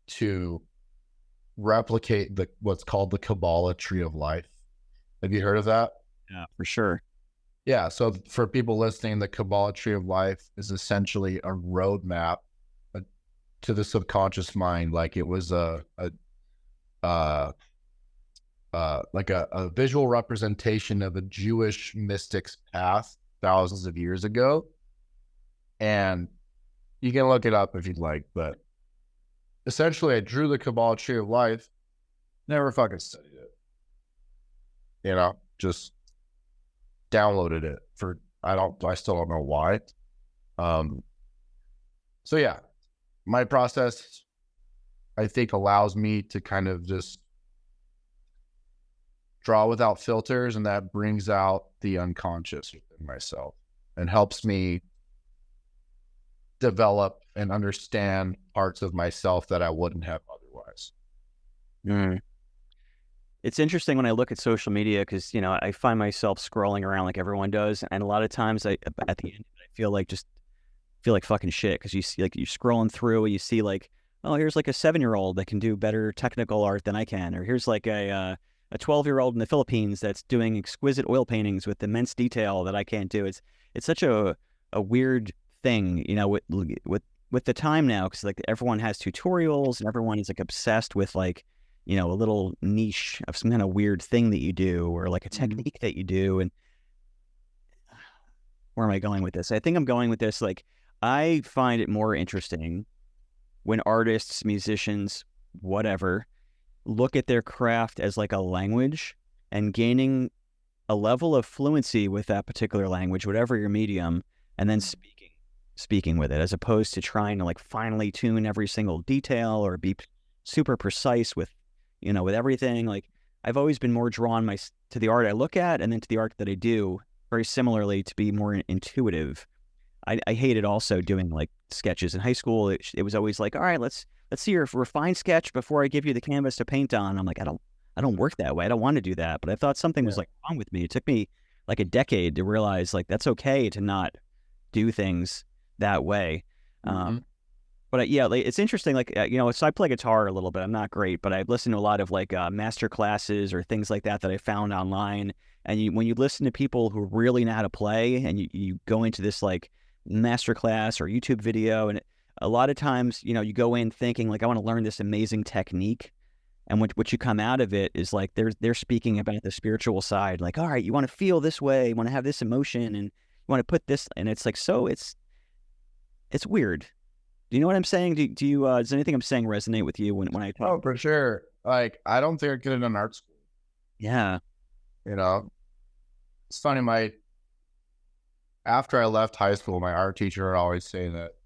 B: to replicate what's called the Kabbalah tree of life. Have you heard of that?
A: Yeah, for sure.
B: Yeah. So for people listening, the Kabbalah tree of life is essentially a roadmap to the subconscious mind. Like it was like a visual representation of a Jewish mystic's path thousands of years ago. And you can look it up if you'd like, but essentially I drew the Kabbalah tree of life, never fucking studied it. Just downloaded it I still don't know why. So yeah, my process, I think, allows me to kind of just draw without filters, and that brings out the unconscious within myself and helps me develop and understand parts of myself that I wouldn't have otherwise.
A: Mm. It's interesting when I look at social media because, I find myself scrolling around like everyone does. And a lot of times at the end, I feel like fucking shit because you see, like, you're scrolling through and you see like, oh, here's like a 7-year-old that can do better technical art than I can. Or here's like a 12-year-old in the Philippines that's doing exquisite oil paintings with immense detail that I can't do. It's such a weird thing, with the time now, because like everyone has tutorials and everyone is like obsessed with like, a little niche of some kind of weird thing that you do or like a technique that you do. And where am I going with this? I think I'm going with this. Like, I find it more interesting when artists, musicians, whatever, look at their craft as like a language and gaining a level of fluency with that particular language, whatever your medium, and then speaking with it, as opposed to trying to like finely tune every single detail or be super precise with everything. Like, I've always been more drawn to the art I look at and then to the art that I do very similarly to be more intuitive. I hated also doing like sketches in high school. It was always like, all right, let's see your refined sketch before I give you the canvas to paint on. I'm like, I don't work that way. I don't want to do that. But I thought something was like wrong with me. It took me like a decade to realize like that's okay to not do things that way. But yeah, like, it's interesting. Like, so I play guitar a little bit. I'm not great, but I've listened to a lot of like master classes or things like that I found online. And when you listen to people who really know how to play, and you go into this like master class or YouTube video, and a lot of times, you go in thinking like, I want to learn this amazing technique. And what you come out of it is like they're speaking about the spiritual side. Like, all right, you want to feel this way, you want to have this emotion, and you want to put this, and it's like, so it's weird. Do you know what I'm saying? Do you does anything I'm saying resonate with you when I talk?
B: Oh, for sure. Like, I don't think I could have done art school.
A: Yeah.
B: It's funny. After I left high school, my art teacher would always say that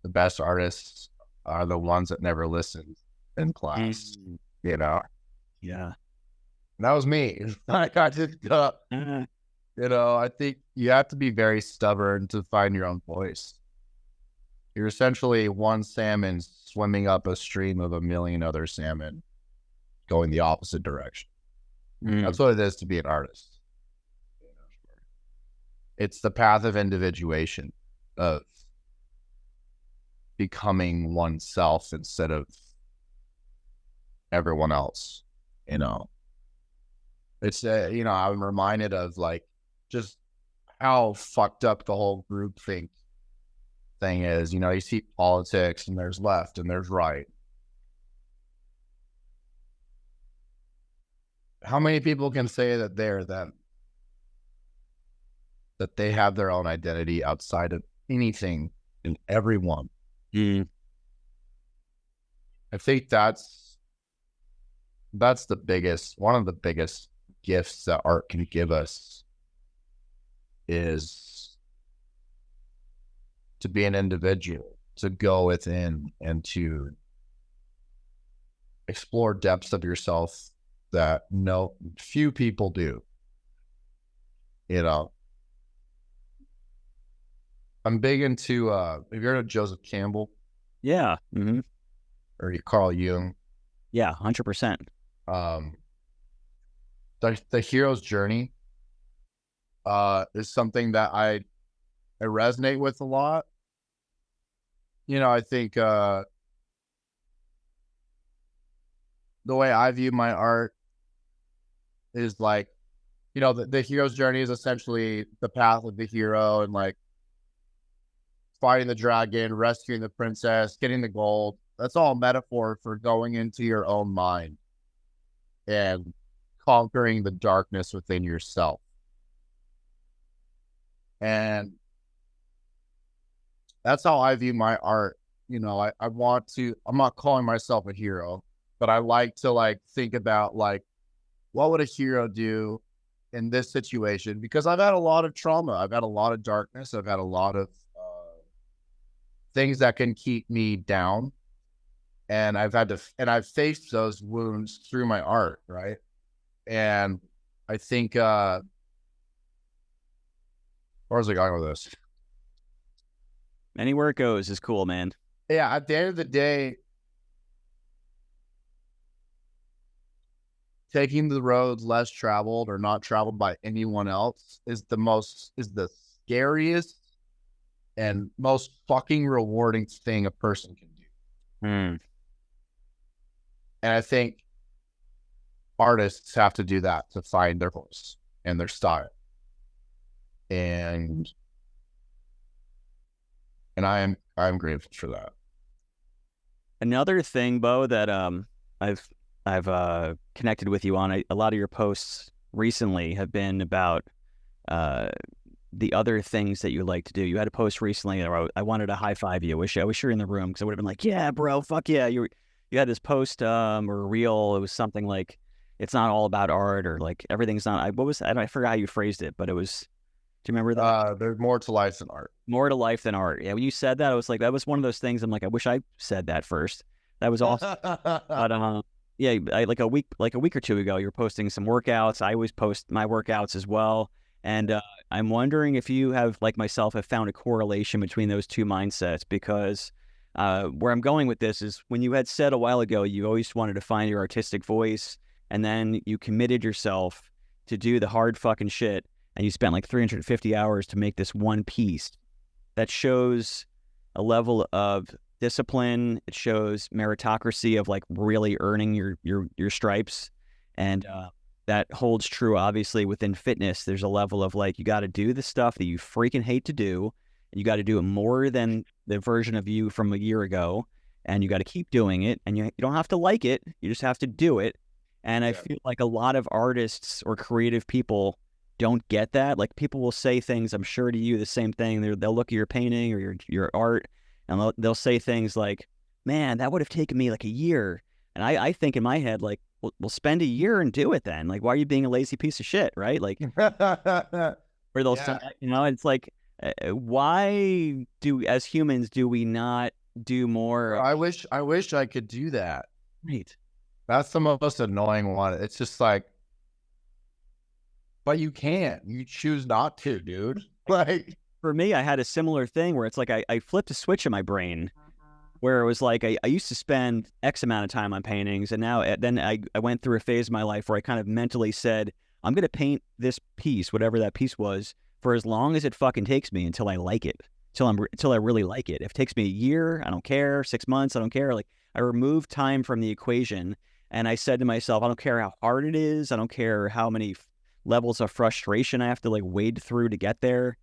B: the best artists are the ones that never listened in class.
A: Yeah.
B: And that was me. I think you have to be very stubborn to find your own voice. You're essentially one salmon swimming up a stream of a million other salmon going the opposite direction. That's what it is to be an artist. It's the path of individuation, of becoming oneself instead of everyone else. It's I'm reminded of like just how fucked up the whole groupthink thing is. You see politics and there's left and there's right. How many people can say that they're them? That they have their own identity outside of anything and everyone. I think that's one of the biggest gifts that art can give us, is to be an individual, to go within and to explore depths of yourself that few people do. I'm big into have you heard of Joseph Campbell?
A: Yeah.
B: Or Carl Jung?
A: Yeah, 100%.
B: The hero's journey is something that I resonate with a lot. I think the way I view my art is like, the hero's journey is essentially the path of the hero, and like fighting the dragon, rescuing the princess, getting the gold. That's all a metaphor for going into your own mind and conquering the darkness within yourself. And that's how I view my art. I'm not calling myself a hero, but I like to think about what would a hero do in this situation? Because I've had a lot of trauma. I've had a lot of darkness. I've had a lot of things that can keep me down. And I've faced those wounds through my art. Right. And I think, where was I going with this?
A: Anywhere it goes is cool, man.
B: Yeah. At the end of the day, taking the roads less traveled or not traveled by anyone else is the scariest and most fucking rewarding thing a person can do. And I think artists have to do that to find their voice and their style. And I'm grateful for that.
A: Another thing, Bo, that I've connected with you on, a lot of your posts recently have been about the other things that you like to do. You had a post recently where I wanted to high five you. I wish you were in the room, because I would have been like, yeah, bro, fuck yeah. You had this post or a reel. It was something like, it's not all about art, or like everything's not. I forgot how you phrased it, but it was. Do you remember that?
B: There's more to life than art.
A: More to life than art. Yeah, when you said that, I was like, that was one of those things. I'm like, I wish I said that first. That was awesome. But yeah, like a week or two ago, you were posting some workouts. I always post my workouts as well. And I'm wondering if you have, like myself, have found a correlation between those two mindsets, because where I'm going with this is, when you had said a while ago, you always wanted to find your artistic voice, and then you committed yourself to do the hard fucking shit, and you spent like 350 hours to make this one piece. That shows a level of discipline. It shows meritocracy of like really earning your stripes. And that holds true, obviously, within fitness. There's a level of like, you got to do the stuff that you freaking hate to do. And you got to do it more than the version of you from a year ago. And you got to keep doing it. And you don't have to like it. You just have to do it. And I feel like a lot of artists or creative people don't get that. Like, people will say things, I'm sure to you, the same thing. They'll look at your painting or your art, and they'll say things like, man, that would have taken me like a year. And I think in my head, like, we'll spend a year and do it then. Like, why are you being a lazy piece of shit, right? Like, or they'll say, it's like, why as humans, do we not do more?
B: I wish I could do that.
A: Right.
B: That's the most annoying one. It's just like, but you can't. You choose not to, dude. Like,
A: for me, I had a similar thing where it's like I flipped a switch in my brain where it was like I used to spend X amount of time on paintings, and now then I went through a phase of my life where I kind of mentally said, I'm going to paint this piece, whatever that piece was, for as long as it fucking takes me until I like it, until I really like it. If it takes me a year, I don't care. 6 months, I don't care. Like, I removed time from the equation, and I said to myself, I don't care how hard it is. I don't care how many levels of frustration I have to like wade through to get there.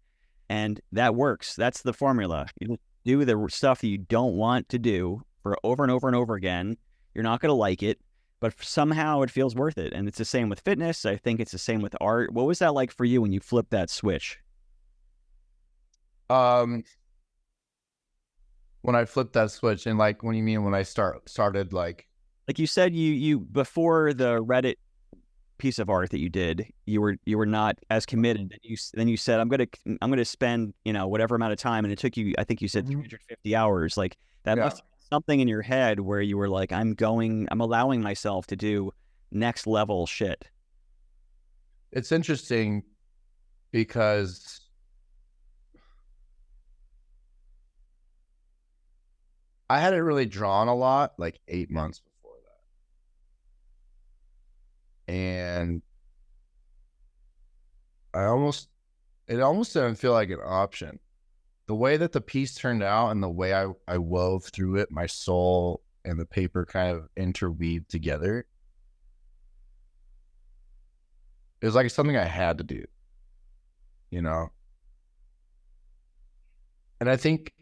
A: And that works. That's the formula. You do the stuff that you don't want to do for over and over and over again. You're not going to like it, but somehow it feels worth it. And it's the same with fitness. I think it's the same with art. What was that like for you when you flipped that switch?
B: Um, when I flipped that switch, and like, what do you mean when I started like?
A: Like you said, you before the Reddit piece of art that you did, you were not as committed. Then you said, I'm gonna spend whatever amount of time, and it took you, I think you said 350 hours. Like, that
B: Yeah,
A: must be something in your head where you were like, I'm allowing myself to do next level shit.
B: it's interesting because I hadn't really drawn a lot like 8 months before that, and it almost didn't feel like an option. The way that the piece turned out and the way I wove through it, my soul and the paper kind of interweaved together. It was like something I had to do, you know? And I think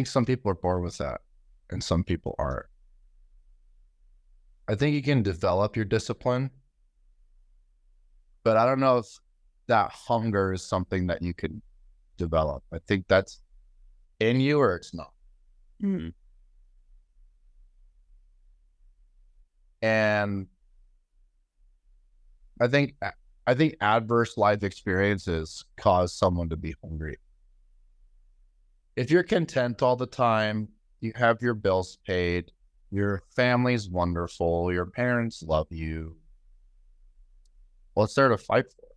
B: some people are born with that and some people aren't. I think you can develop your discipline, but I don't know if that hunger is something that you can develop. I think that's in you or it's not.
A: Hmm.
B: And I think adverse life experiences cause someone to be hungry. If you're content all the time, you have your bills paid, your family's wonderful, your parents love you, what's there to fight for?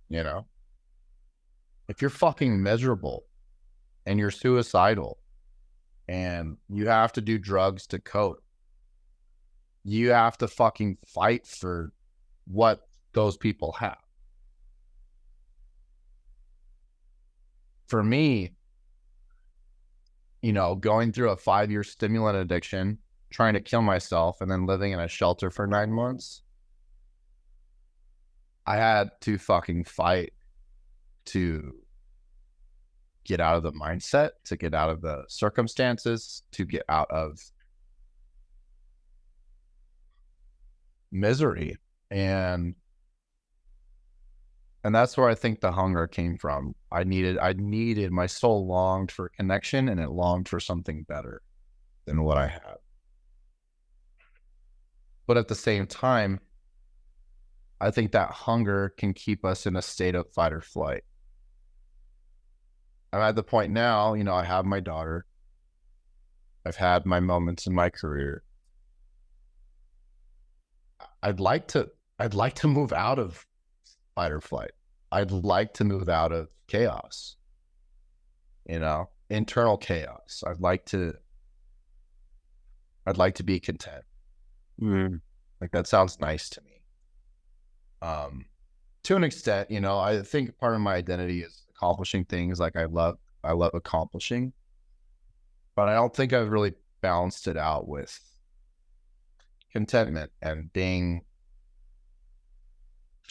B: You know? If you're fucking miserable and you're suicidal and you have to do drugs to cope, you have to fucking fight for what those people have. For me, going through a 5-year stimulant addiction, trying to kill myself, and then living in a shelter for 9 months, I had to fucking fight to get out of the mindset, to get out of the circumstances, to get out of misery. And that's where I think the hunger came from. I needed, my soul longed for connection, and it longed for something better than what I had. But at the same time, I think that hunger can keep us in a state of fight or flight. I'm at the point now, I have my daughter. I've had my moments in my career. I'd like to move out of fight or flight. I'd like to move out of chaos, internal chaos. I'd like to be content. Like, that sounds nice to me. To an extent, I think part of my identity is accomplishing things. Like, I love accomplishing, but I don't think I've really balanced it out with contentment and being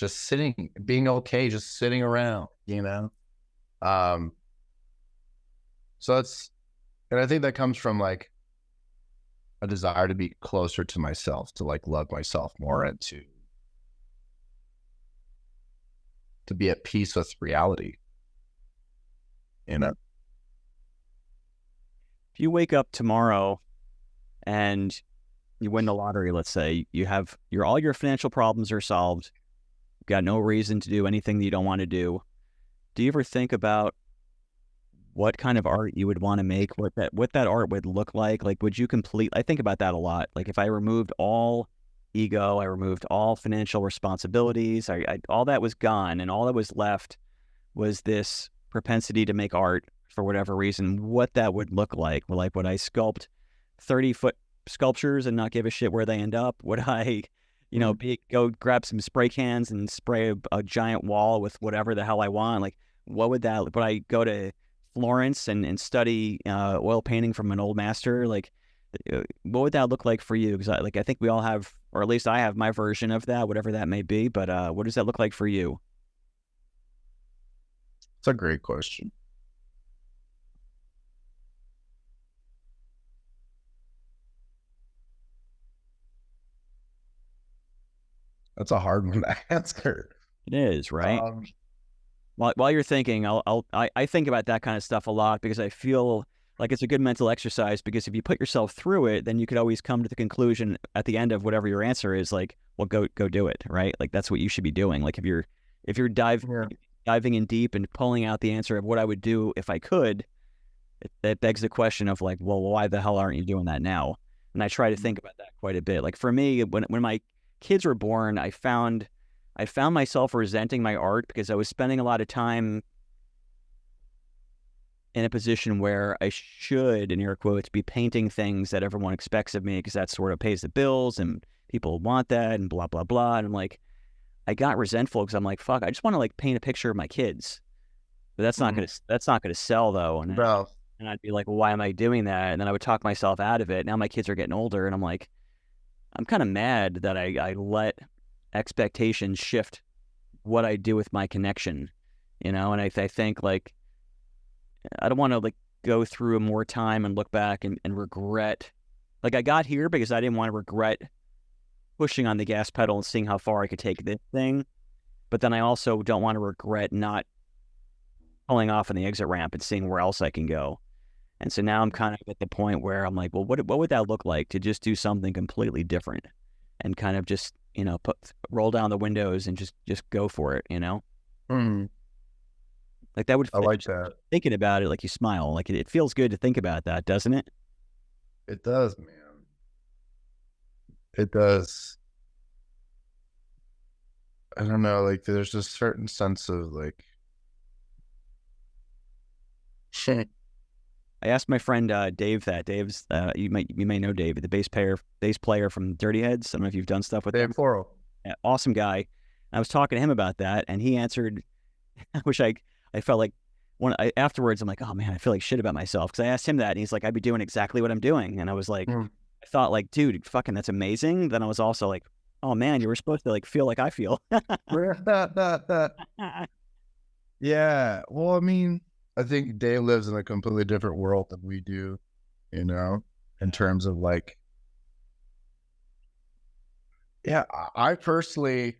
B: okay, just sitting around, so and I think that comes from like a desire to be closer to myself, to like love myself more, and to be at peace with reality.
A: If you wake up tomorrow and you win the lottery, let's say, all your financial problems are solved, you've got no reason to do anything that you don't want to do. Do you ever think about what kind of art you would want to make, what that art would look like? Like, I think about that a lot. Like, if I removed all ego, I removed all financial responsibilities, all that was gone, and all that was left was this propensity to make art for whatever reason, what that would look like. Like, would I sculpt 30-foot sculptures and not give a shit where they end up? Would I, go grab some spray cans and spray a giant wall with whatever the hell I want? Like, what would that? Would I go to Florence and study oil painting from an old master? Like, what would that look like for you? Because I think we all have, or at least I have my version of that, whatever that may be. But what does that look like for you?
B: It's a great question. That's a hard one to answer.
A: It is, right? While you're thinking, I think about that kind of stuff a lot because I feel like it's a good mental exercise, because if you put yourself through it, then you could always come to the conclusion at the end of whatever your answer is, like, well, go do it, right? Like, that's what you should be doing. Like, if you're diving in deep and pulling out the answer of what I would do if I could, it begs the question of, like, well, why the hell aren't you doing that now? And I try to think about that quite a bit. Like, for me, when my kids were born, I found myself resenting my art because I was spending a lot of time in a position where I should, in air quotes, be painting things that everyone expects of me because that sort of pays the bills and people want that and blah, blah, blah. And I'm like, I got resentful because I'm like, fuck, I just want to like paint a picture of my kids. But that's not gonna sell though. And I'd be like, well, why am I doing that? And then I would talk myself out of it. Now my kids are getting older and I'm like, I'm kind of mad that I let expectations shift what I do with my connection, and I think, like, I don't want to like go through more time and look back and regret. Like, I got here because I didn't want to regret pushing on the gas pedal and seeing how far I could take this thing. But then I also don't want to regret not pulling off on the exit ramp and seeing where else I can go. And so now I'm kind of at the point where I'm like, well, what would that look like to just do something completely different and kind of just, roll down the windows and just go for it, Like, that would,
B: I like that.
A: Thinking about it, like, you smile. Like, it feels good to think about that, doesn't it?
B: It does, man. It does. I don't know, like, there's a certain sense of, like, shit.
A: I asked my friend Dave that. Dave's you may know Dave, the bass player from Dirty Heads. I don't know if you've done stuff with him.
B: Floral.
A: Yeah, awesome guy. I was talking to him about that, and he answered. I wish I felt like afterwards. I'm like, oh man, I feel like shit about myself because I asked him that, and he's like, I'd be doing exactly what I'm doing, and I was like, I thought, like, dude, fucking, that's amazing. Then I was also like, oh man, you were supposed to like feel like I feel.
B: Yeah. Well, I mean, I think Dave lives in a completely different world than we do, in terms of like, yeah, I personally,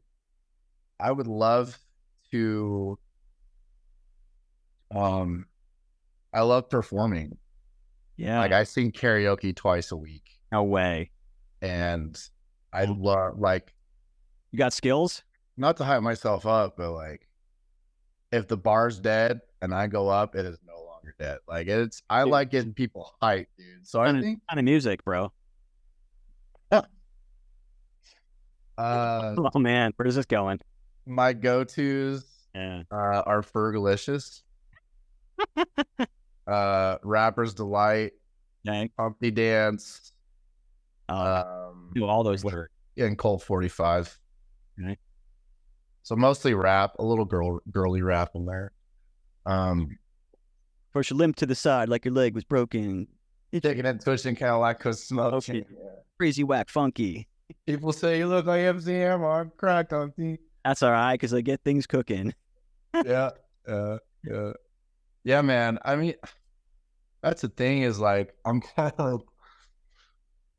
B: I would love to, I love performing.
A: Yeah.
B: Like, I sing karaoke twice a week.
A: No way.
B: And I love, like,
A: you got skills?
B: Not to hype myself up, but like, if the bar's dead and I go up, it is no longer dead. Like, I like getting people hyped, dude. So I think
A: kind of music, bro. Oh man, where's this going?
B: My go-tos are Fergalicious, Rapper's Delight, Humpty Dance,
A: all those lyrics.
B: And Colt 45.
A: Okay.
B: So mostly rap, a little girly rap in there.
A: Push your limb to the side like your leg was broken.
B: Taking and twitching Cadillac cause smoking.
A: Crazy, whack, funky.
B: People say you look like MCM or I'm cracked on tea.
A: That's all right, because I get things cooking.
B: Yeah, man. I mean, that's the thing is, like, I'm kind of,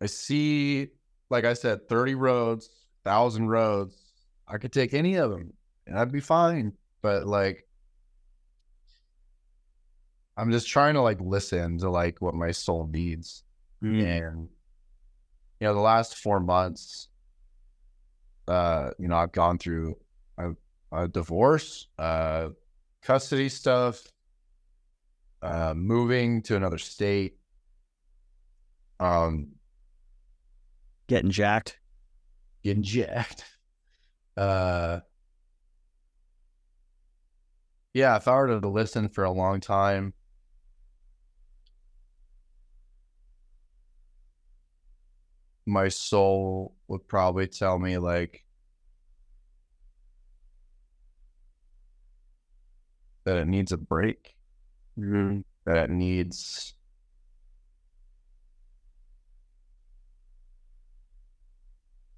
B: I see, like I said, 30 roads, 1,000 roads. I could take any of them and I'd be fine. But like, I'm just trying to like listen to like what my soul needs. And, the last 4 months, I've gone through a divorce, custody stuff, moving to another state,
A: getting jacked.
B: Yeah, if I were to listen for a long time, my soul would probably tell me like that it needs a break, that it needs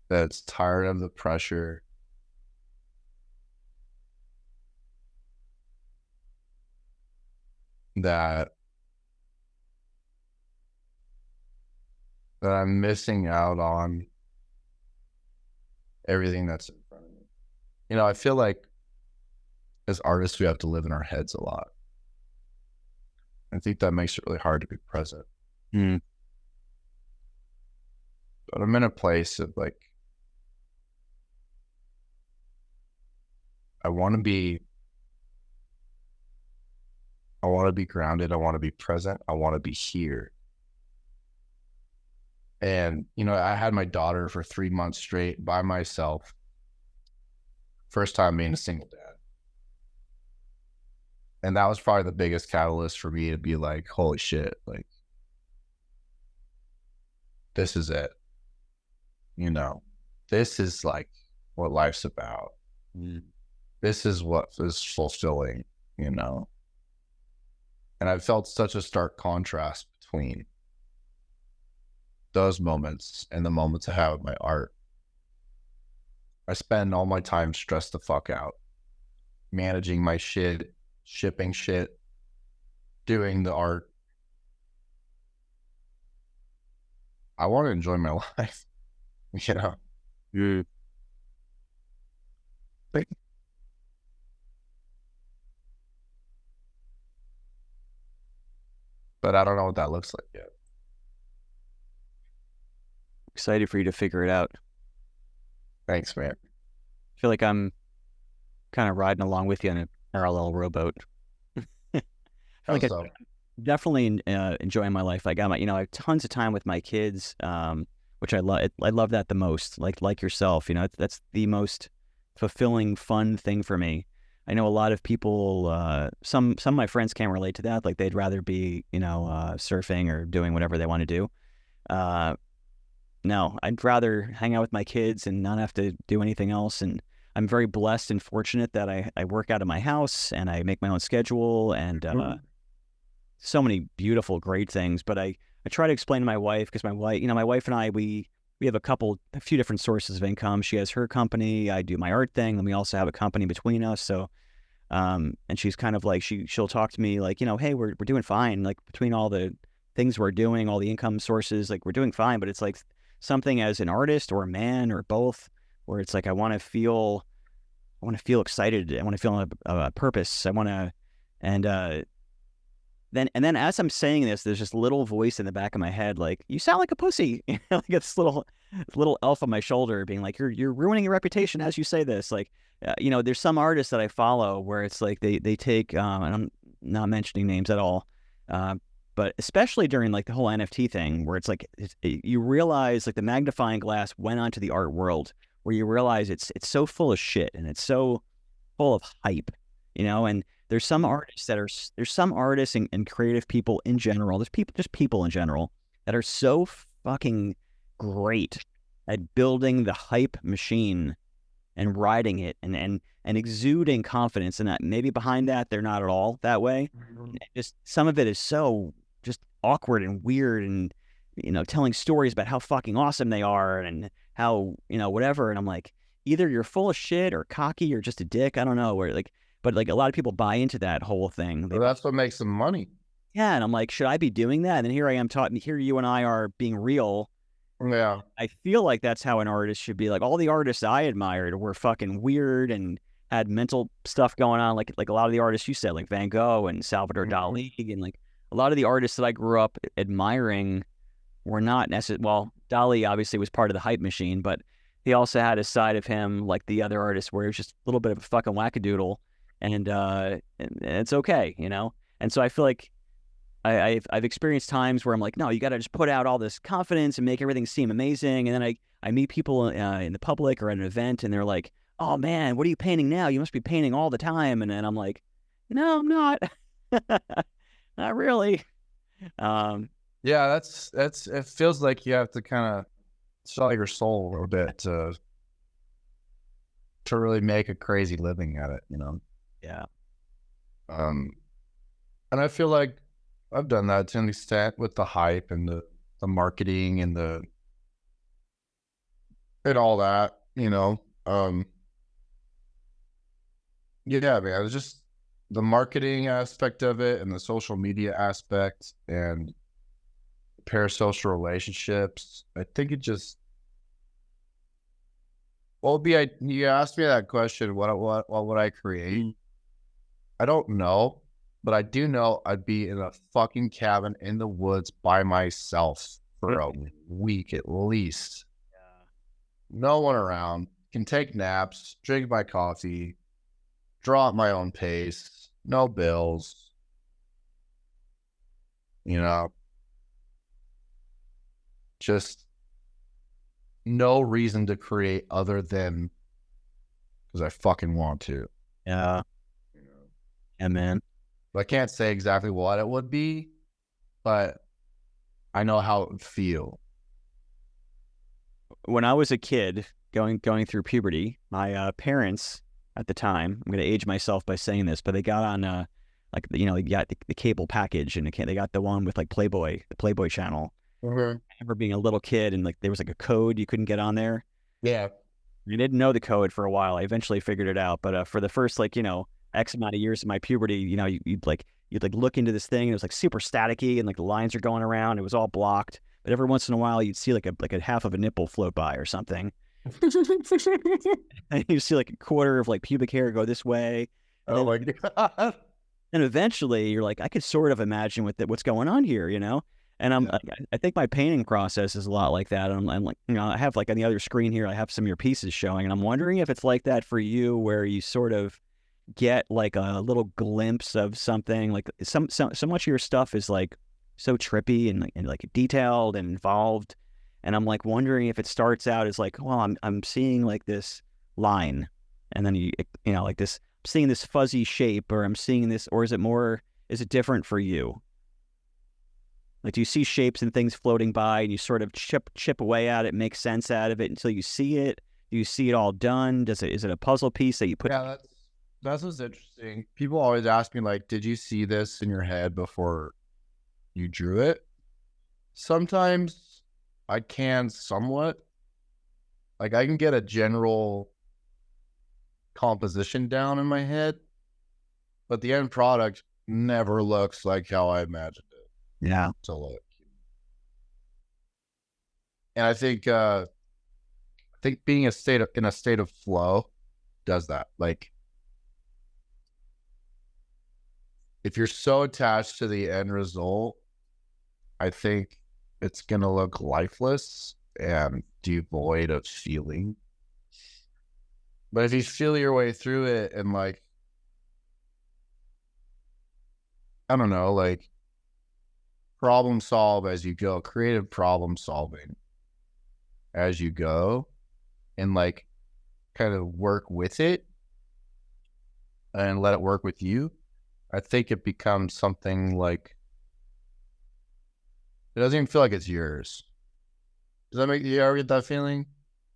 B: that it's tired of the pressure, that I'm missing out on everything that's in front of me. You know, I feel like as artists, we have to live in our heads a lot. I think that makes it really hard to be present.
A: Mm.
B: But I'm in a place of like, I want to be grounded. I want to be present. I want to be here. And, you know, I had my daughter for 3 months straight by myself. First time being a single dad. And that was probably the biggest catalyst for me to be like, holy shit, like, this is it. You know, this is like what life's about.
A: Mm.
B: This is what is fulfilling, you know. And I felt such a stark contrast between those moments and the moments I have with my art. I spend all my time stressed the fuck out, managing my shit, shipping shit, doing the art. I want to enjoy my life, you know.
A: Mm.
B: But I don't know what that looks like yet.
A: Excited for you to figure it out.
B: Thanks, man.
A: I feel like I'm kind of riding along with you on a parallel rowboat. I feel like I'm definitely enjoying my life. I got I have tons of time with my kids, which I love. I love that the most. Like yourself, you know, that's the most fulfilling, fun thing for me. I know a lot of people. Some of my friends can't relate to that. Like they'd rather be, surfing or doing whatever they want to do. No, I'd rather hang out with my kids and not have to do anything else. And I'm very blessed and fortunate that I work out of my house and I make my own schedule and so many beautiful, great things. But I try to explain to my wife, because my wife and I, we have a few different sources of income. She has her company, I do my art thing, and we also have a company between us. So, and she's kind of like, she'll talk to me like, hey, we're doing fine. Like between all the things we're doing, all the income sources, like we're doing fine. But it's like something as an artist or a man or both, where it's like, I want to feel excited. I want to feel a purpose. I want to, and then as I'm saying this, there's this little voice in the back of my head, like, you sound like a pussy. Like this little elf on my shoulder being like, you're ruining your reputation as you say this. Like, there's some artists that I follow where it's like they take, and I'm not mentioning names at all, but especially during like the whole NFT thing, where it's like you realize like the magnifying glass went onto the art world, where you realize it's so full of shit and it's so full of hype, and there's some artists and creative people in general. There's people in general that are so fucking great at building the hype machine and riding it and exuding confidence. And that maybe behind that, they're not at all that way. Just some of it is so just awkward and weird and, telling stories about how fucking awesome they are and how, whatever. And I'm like, either you're full of shit or cocky or just a dick. I don't know but like a lot of people buy into that whole thing.
B: Well, that's what makes them money.
A: Yeah. And I'm like, should I be doing that? And then here I am here you and I are being real.
B: Yeah.
A: I feel like that's how an artist should be. Like all the artists I admired were fucking weird and had mental stuff going on. Like a lot of the artists you said, like Van Gogh and Salvador Dali, and like a lot of the artists that I grew up admiring were not necessarily, well, Dali obviously was part of the hype machine, but he also had a side of him like the other artists where he was just a little bit of a fucking wackadoodle. And it's okay, And so I feel like I've experienced times where I'm like, no, you got to just put out all this confidence and make everything seem amazing. And then I meet people in the public or at an event, and they're like, oh man, what are you painting now? You must be painting all the time. And then I'm like, no, I'm not, not really.
B: Yeah, that's it feels like you have to kind of sell your soul a little bit to really make a crazy living at it, you know?
A: Yeah.
B: Um, and I feel like I've done that to an extent with the hype and the marketing and and all that, you know? Yeah, man, it's just the marketing aspect of it and the social media aspect and parasocial relationships. I think it just, what would be, you asked me that question, what would I create? I don't know, but I do know I'd be in a fucking cabin in the woods by myself for a week at least.
A: Yeah.
B: No one around, can take naps, drink my coffee, draw at my own pace, no bills, you know, just no reason to create other than because I fucking want to.
A: Yeah.
B: You know?
A: Yeah, man.
B: I can't say exactly what it would be, but I know how it would feel.
A: When I was a kid going through puberty, my parents at the time, I'm going to age myself by saying this, but they got on like they got the cable package, and they got the one with like Playboy, the Playboy channel.
B: Mm-hmm.
A: I remember being a little kid, and like there was like a code you couldn't get on there.
B: Yeah.
A: I didn't know the code for a while. I eventually figured it out, but for the first like X amount of years of my puberty, you'd look into this thing, and it was like super staticky, and like the lines are going around. It was all blocked, but every once in a while you'd see like a half of a nipple float by or something. And you see like a quarter of like pubic hair go this way. And
B: Oh
A: then,
B: my God.
A: and eventually you're like, I could sort of imagine what's going on here, And
B: Yeah.
A: I think my painting process is a lot like that. And I'm like, I have like on the other screen here, I have some of your pieces showing, and I'm wondering if it's like that for you, where you sort of get like a little glimpse of something. Like so much of your stuff is like so trippy and like detailed and involved. And I'm like wondering if it starts out as like, well, I'm seeing like this line, and then like this, I'm seeing this fuzzy shape, or I'm seeing this, or is it different for you? Like, do you see shapes and things floating by, and you sort of chip away at it, make sense out of it until you see it? Do you see it all done? Is it a puzzle piece that you put?
B: Yeah, that's what's interesting. People always ask me, like, did you see this in your head before you drew it? Sometimes I can somewhat. Like, I can get a general composition down in my head, but the end product never looks like how I imagined it
A: Yeah.
B: to look. And I think being in a state of flow does that. Like, if you're so attached to the end result, I think it's gonna look lifeless and devoid of feeling. But if you feel your way through it and like, I don't know, like problem solve as you go, creative problem solving as you go, and like kind of work with it and let it work with you, I think it becomes something like, it doesn't even feel like it's yours. Does that make you ever get that feeling?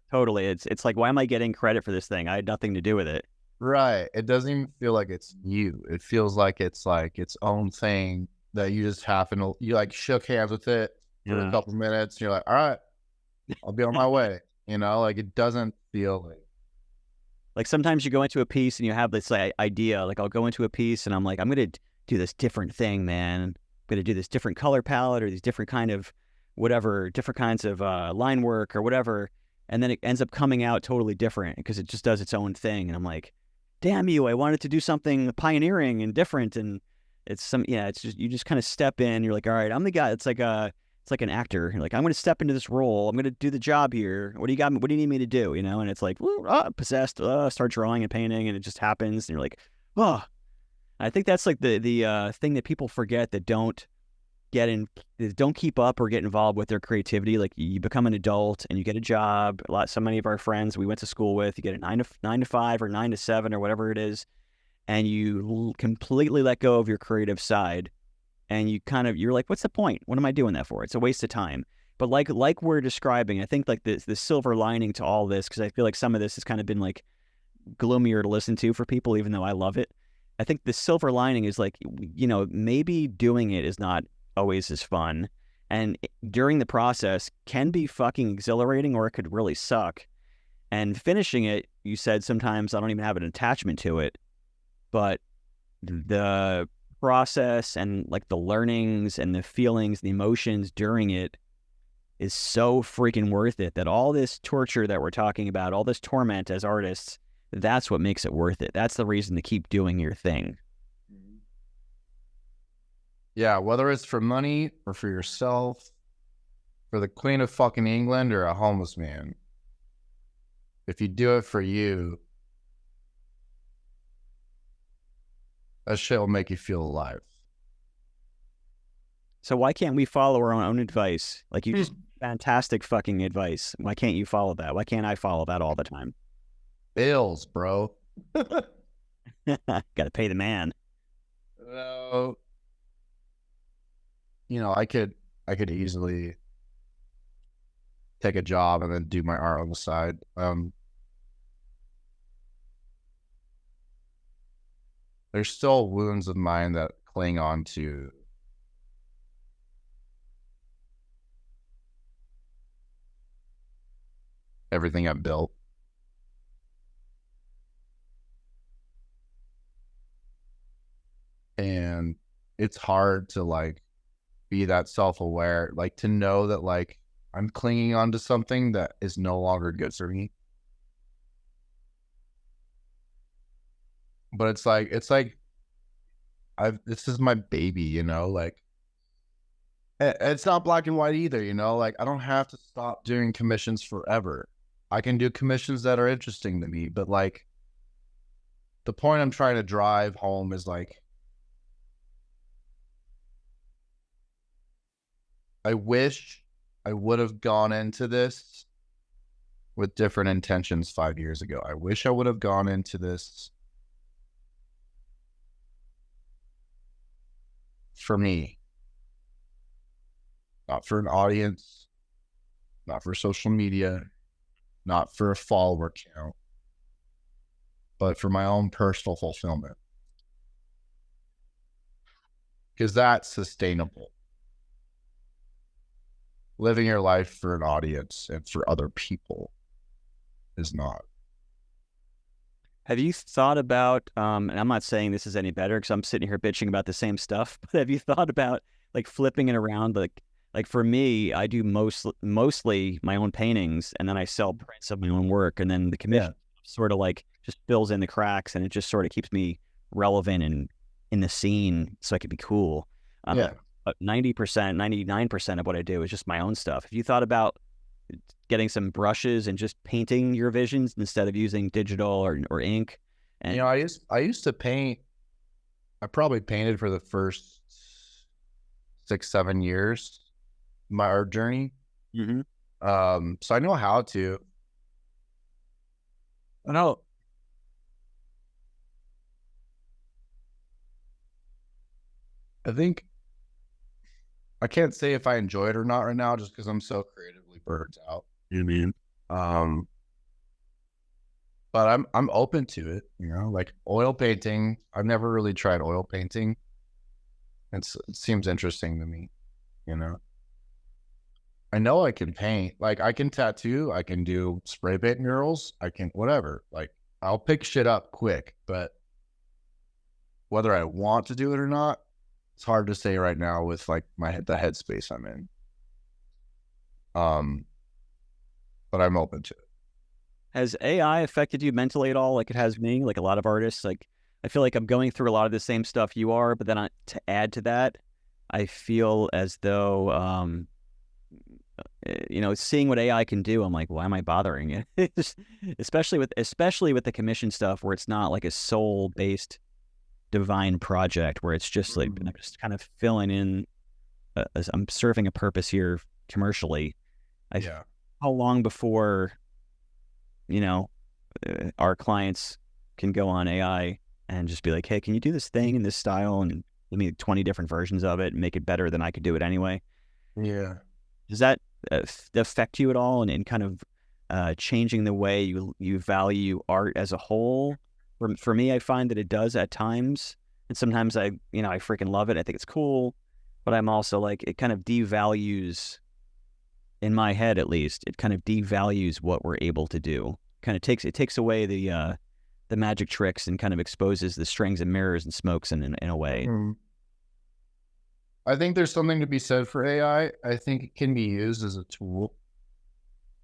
A: Totally. It's like, why am I getting credit for this thing? I had nothing to do with it.
B: Right. It doesn't even feel like it's you. It feels like it's own thing that you just happen to, you like shook hands with it for a couple minutes. And you're like, all right, I'll be on my way. Like it doesn't feel
A: like sometimes you go into a piece and you have this idea, like I'll go into a piece and I'm like, I'm going to do this different thing, man. I'm going to do this different color palette or these different kind of whatever, different kinds of line work or whatever. And then it ends up coming out totally different because it just does its own thing. And I'm like, damn you, I wanted to do something pioneering and different. And it's just, you just kind of step in. You're like, all right, I'm the guy. It's like an actor. You're like, I'm going to step into this role. I'm going to do the job here. What do you got? What do you need me to do? And it's like, possessed, start drawing and painting, and it just happens. And you're like, oh, I think that's like the thing that people forget, that don't keep up or get involved with their creativity. Like you become an adult and you get a job. So many of our friends we went to school with, you get a 9 to 5 or 9 to 7 or whatever it is, and you completely let go of your creative side. And you're like, what's the point? What am I doing that for? It's a waste of time. But like we're describing, I think like the silver lining to all this, because I feel like some of this has kind of been like gloomier to listen to for people, even though I love it. I think the silver lining is like, maybe doing it is not always as fun. And during the process can be fucking exhilarating, or it could really suck. And finishing it, you said sometimes I don't even have an attachment to it, but the process and like the learnings and the feelings, the emotions during it is so freaking worth it, that all this torture that we're talking about, all this torment as artists, that's what makes it worth it. That's the reason to keep doing your thing.
B: Yeah, whether it's for money or for yourself, for the Queen of fucking England or a homeless man, if you do it for you, that shit will make you feel alive.
A: So why can't we follow our own advice? Like, you just fantastic fucking advice. Why can't you follow that? Why can't I follow that all the time?
B: Bills, bro.
A: Got to pay the man.
B: No. I could easily take a job and then do my art on the side. There's still wounds of mine that cling on to everything I've built. And it's hard to like be that self-aware, like to know that like I'm clinging on to something that is no longer good for me. But it's like this is my baby, like it's not black and white either, like I don't have to stop doing commissions forever. I can do commissions that are interesting to me, but like the point I'm trying to drive home is like, I wish I would have gone into this with different intentions 5 years ago. I wish I would have gone into this for me, not for an audience, not for social media, not for a follower count, but for my own personal fulfillment. Because that's sustainable. Living your life for an audience and for other people is not.
A: Have you thought about, and I'm not saying this is any better because I'm sitting here bitching about the same stuff, but have you thought about like flipping it around? Like for me, I do mostly my own paintings, and then I sell prints of my own work, and then the commission sort of like just fills in the cracks, and it just sort of keeps me relevant and in the scene, so I could be cool. But 90%, 99% of what I do is just my own stuff. Have you thought about getting some brushes and just painting your visions instead of using digital or ink? And
B: I used to paint. I probably painted for the first 6-7 years of my art journey.
A: Mm-hmm.
B: So I know how to. I think I can't say if I enjoy it or not right now, just because I'm so creatively burnt out.
A: You mean?
B: But I'm open to it. Like oil painting. I've never really tried oil painting. It seems interesting to me. I know I can paint. Like I can tattoo. I can do spray paint murals. I can whatever. Like I'll pick shit up quick. But whether I want to do it or not, it's hard to say right now with like the headspace I'm in. But I'm open to it.
A: Has AI affected you mentally at all? Like it has me, like a lot of artists. Like I feel like I'm going through a lot of the same stuff you are, but then to add to that, I feel as though, seeing what AI can do, I'm like, why am I bothering it? especially with the commission stuff where it's not like a soul-based divine project where it's just like I'm just kind of filling in. I'm serving a purpose here commercially. How long before our clients can go on AI and just be like, hey, can you do this thing in this style and give me 20 different versions of it and make it better than I could do it anyway?
B: Yeah.
A: Does that affect you at all, and kind of changing the way you value art as a whole? For me, I find that it does at times, and sometimes I freaking love it. I think it's cool, but I'm also like, it kind of devalues, in my head at least, it kind of devalues what we're able to do. Kind of takes away the magic tricks and kind of exposes the strings and mirrors and smokes in a way.
B: I think there's something to be said for AI. I think it can be used as a tool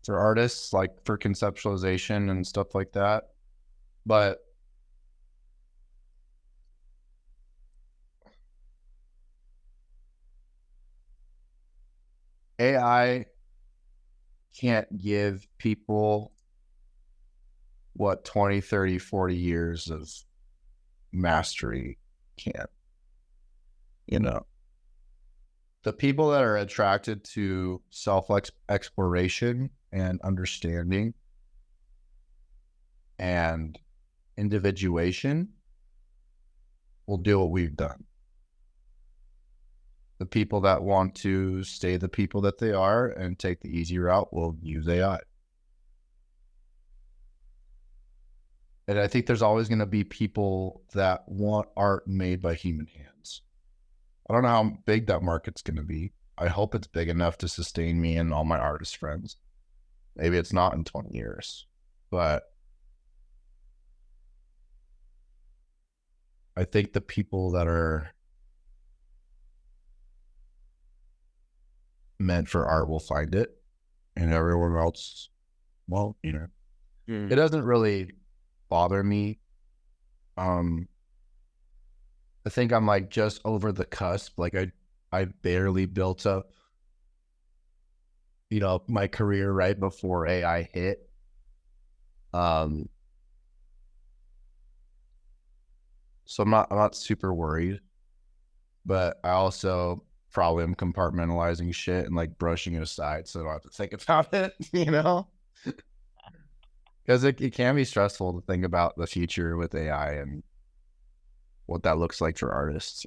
B: for artists, like for conceptualization and stuff like that. But AI can't give people what 20, 30, 40 years of mastery can. You know, the people that are attracted to self-exploration and understanding and individuation will do what we've done. The people that want to stay the people that they are and take the easy route will use AI. And I think there's always going to be people that want art made by human hands. I don't know how big that market's going to be. I hope it's big enough to sustain me and all my artist friends. Maybe it's not in 20 years, but I think the people that are meant for art will find it, and everyone else, well, it doesn't really bother me. I think I'm like just over the cusp. Like I barely built up, my career right before AI hit. So I'm not super worried, but I also probably am compartmentalizing shit and like brushing it aside so I don't have to think about it, because it can be stressful to think about the future with AI and what that looks like for artists,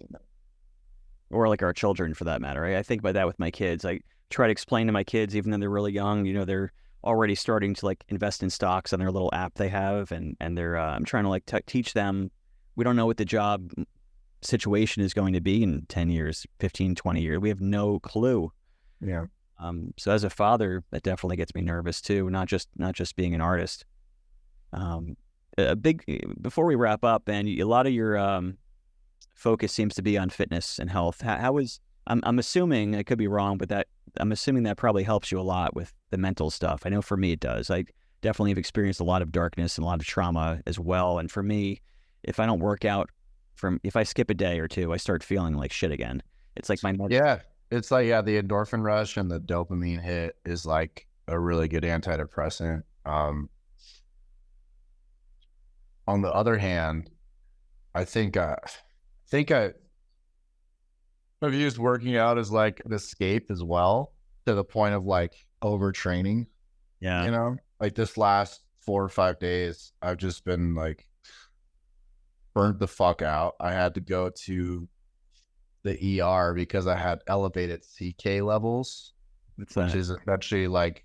A: Or like our children, for that matter. Right? I think about that with my kids. I try to explain to my kids, even though they're really young, they're already starting to like invest in stocks on their little app they have, and they're I'm trying to like teach them. We don't know what the job situation is going to be in 10 years, 15, 20 years. We have no clue.
B: Yeah.
A: So as a father, that definitely gets me nervous too. Not just being an artist. Before we wrap up, Ben, a lot of your focus seems to be on fitness and health. I'm assuming, I could be wrong, but I'm assuming that probably helps you a lot with the mental stuff. I know for me it does. I definitely have experienced a lot of darkness and a lot of trauma as well. And for me, if I don't work out, if I skip a day or two, I start feeling like shit again. It's like
B: it's like the endorphin rush and the dopamine hit is like a really good antidepressant. On the other hand, I think I've used working out as like an escape as well, to the point of like overtraining.
A: Yeah.
B: Like this last 4 or 5 days, I've just been like burnt the fuck out. I had to go to the ER because I had elevated CK levels, which is essentially like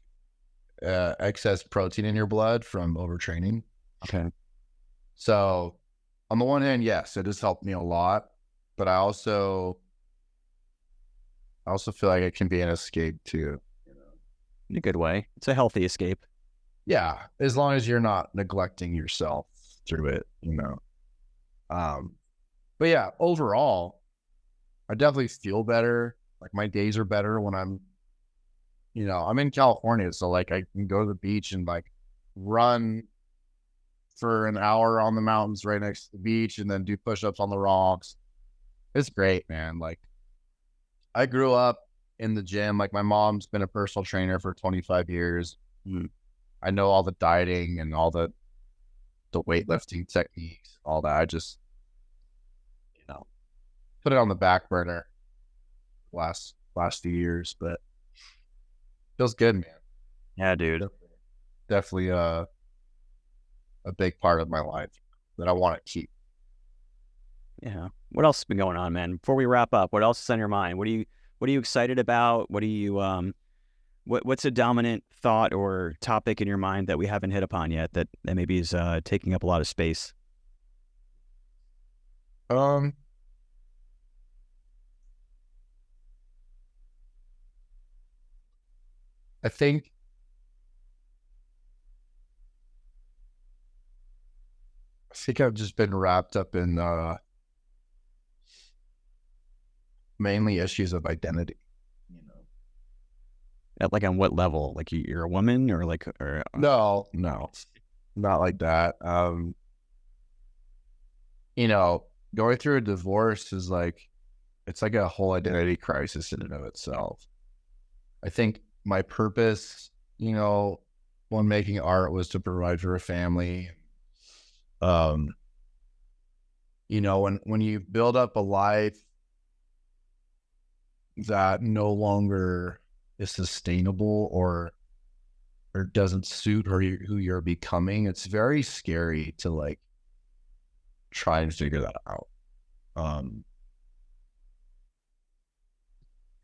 B: excess protein in your blood from overtraining.
A: Okay.
B: So on the one hand, yes, it has helped me a lot, but I also feel like it can be an escape too.
A: In a good way. It's a healthy escape.
B: Yeah, as long as you're not neglecting yourself through it, But yeah, overall, I definitely feel better. Like my days are better when I'm in California, so like I can go to the beach and like run for an hour on the mountains right next to the beach and then do push-ups on the rocks. It's great, man. Like I grew up in the gym. Like my mom's been a personal trainer for 25 years. I know all the dieting and all the weightlifting techniques, all that. I just, put it on the back burner last few years, but feels good, man.
A: Yeah, dude.
B: Definitely a big part of my life that I want to keep.
A: Yeah. What else has been going on, man? Before we wrap up, what else is on your mind? What are you excited about? What What's a dominant thought or topic in your mind that we haven't hit upon yet that maybe is taking up a lot of space?
B: Um, I think I've just been wrapped up in mainly issues of identity. You know,
A: At, like, on what level? Like, you're a woman, or like, or
B: no, not like that. You know, going through a divorce is like, it's like a whole identity crisis in and of itself. I think my purpose, you know, when making art was to provide for a family. Um, you know, when you build up a life that no longer is sustainable or doesn't suit who you're becoming, it's very scary to like try and figure that out.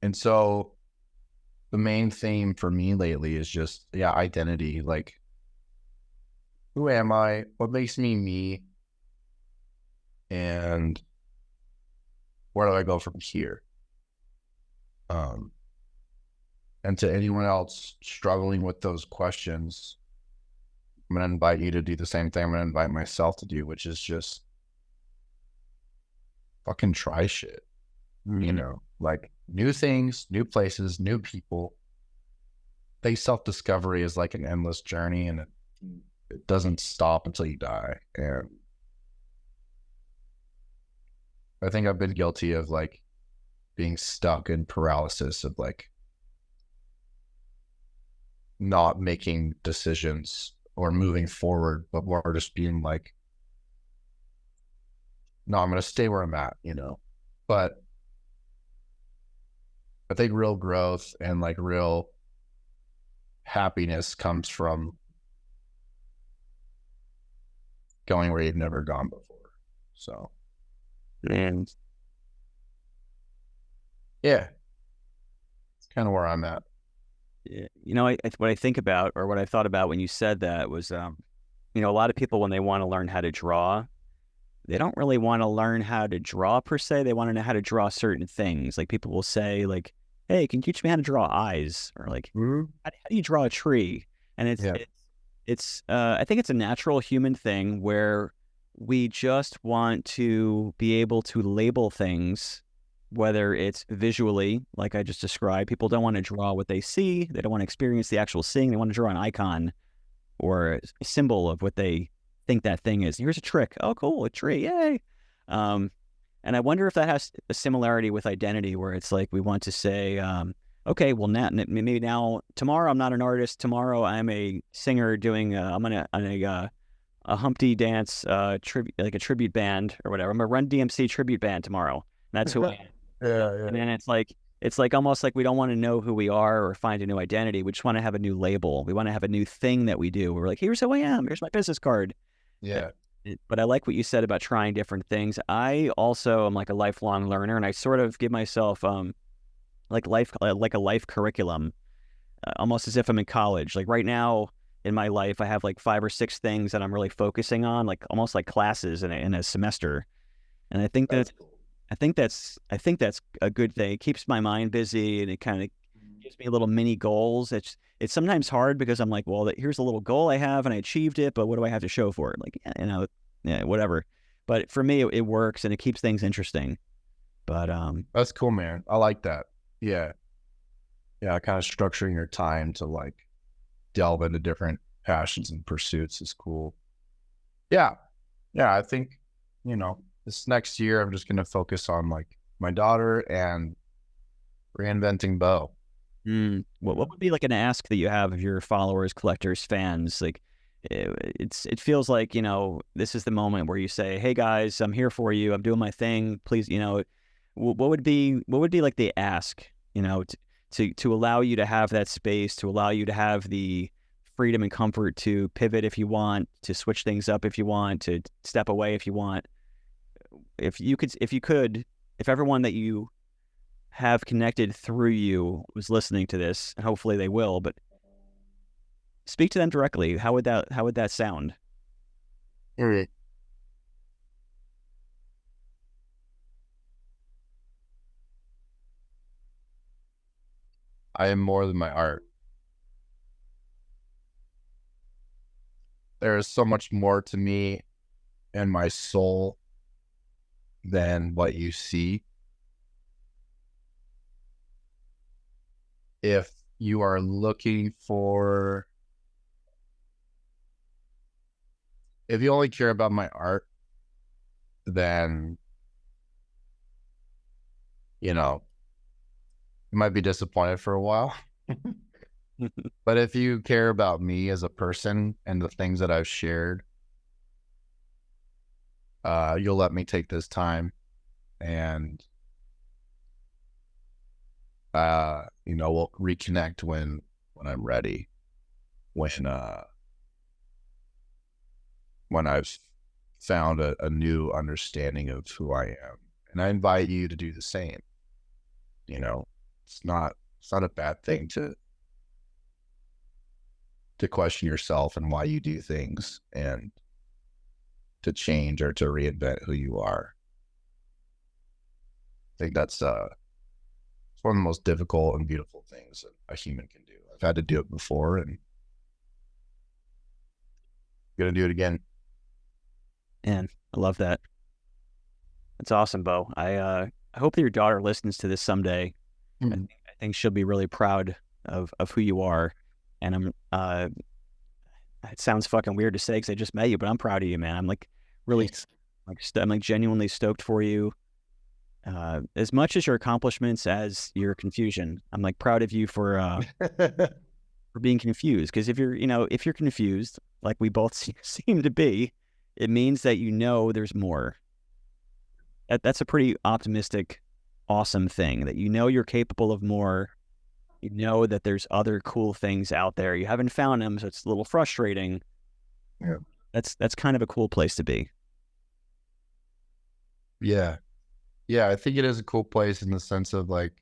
B: And so the main theme for me lately is just, identity. Like, who am I? What makes me me? And where do I go from here? And to anyone else struggling with those questions, I'm going to invite you to do the same thing I'm going to invite myself to do, which is just fucking try shit. You know, like new things, new places, new people. I think self-discovery is like an endless journey, and it doesn't stop until you die. And I think I've been guilty of like being stuck in paralysis of like not making decisions or moving forward, but more just being like, no, I'm going to stay where I'm at, you know. But I think real growth and like real happiness comes from going where you've never gone before. So,
A: and
B: yeah, it's kind of where I'm at.
A: you know, what I think about, or what I thought about when you said that was, you know, a lot of people, when they want to learn how to draw, they don't really want to learn how to draw per se. They want to know how to draw certain things. Like, people will say, like, "Hey, can you teach me how to draw eyes?" Or like, how do you draw a tree? And it's I think it's a natural human thing where we just want to be able to label things, whether it's visually, like I just described. People don't want to draw what they see. They don't want to experience the actual seeing. They want to draw an icon or a symbol of what they think that thing is. Here's a trick. Oh, cool, a tree, yay. And I wonder if that has a similarity with identity, where it's like we want to say, okay, well, maybe now, tomorrow I'm not an artist. Tomorrow I'm a singer doing, I'm on a Humpty Dance tribute, like a tribute band or whatever. I'm a Run DMC tribute band tomorrow. And that's who I am.
B: Yeah.
A: And then it's like almost like we don't want to know who we are or find a new identity. We just want to have a new label. We want to have a new thing that we do. We're like, here's who I am. Here's my business card.
B: Yeah.
A: But I like what you said about trying different things. I also am like a lifelong learner, and I sort of give myself like a life curriculum, almost as if I'm in college. Like right now in my life, I have like 5 or 6 things that I'm really focusing on, like almost like classes in a semester. And I think
B: That's cool.
A: I think that's a good thing. It keeps my mind busy, and it kind of gives me little mini goals. It's sometimes hard because I'm like, well, here's a little goal I have and I achieved it, but what do I have to show for it? Like, you know, yeah, whatever. But for me, it works, and it keeps things interesting. But
B: That's cool, man. I like that. Yeah. Yeah, kind of structuring your time to like delve into different passions and pursuits is cool. Yeah. Yeah, I think, you know, this next year I'm just going to focus on like my daughter and reinventing Bo.
A: what would be like an ask that you have of your followers, collectors, fans? Like, it feels like, you know, this is the moment where you say, "Hey guys, I'm here for you. I'm doing my thing. Please," you know, what would be like the ask, you know, to allow you to have that space, to allow you to have the freedom and comfort to pivot if you want, to switch things up if you want, to step away if you want. If everyone that you have connected through you was listening to this, and hopefully they will, but speak to them directly. How would that sound?
B: All right. I am more than my art. There is so much more to me and my soul than what you see. If you are looking for, if you only care about my art, then, you might be disappointed for a while. But if you care about me as a person and the things that I've shared, you'll let me take this time and, we'll reconnect when I'm ready, when I've found a new understanding of who I am. And I invite you to do the same. It's not a bad thing to question yourself and why you do things, and to change or to reinvent who you are. I think that's it's one of the most difficult and beautiful things that a human can do. I've had to do it before, and I'm gonna do it again.
A: And I love that. That's awesome, Bo. I hope that your daughter listens to this someday. I think she'll be really proud of who you are. And it sounds fucking weird to say because I just met you, but I'm proud of you, man. I'm like really, I'm like genuinely stoked for you. As much as your accomplishments as your confusion, I'm like proud of you for being confused. Because if you're confused, like we both seem to be, it means that there's more. That's a pretty optimistic, awesome thing, that you're capable of more. You know that there's other cool things out there. You haven't found them, so it's a little frustrating.
B: Yeah.
A: That's kind of a cool place to be.
B: Yeah. Yeah, I think it is a cool place in the sense of like,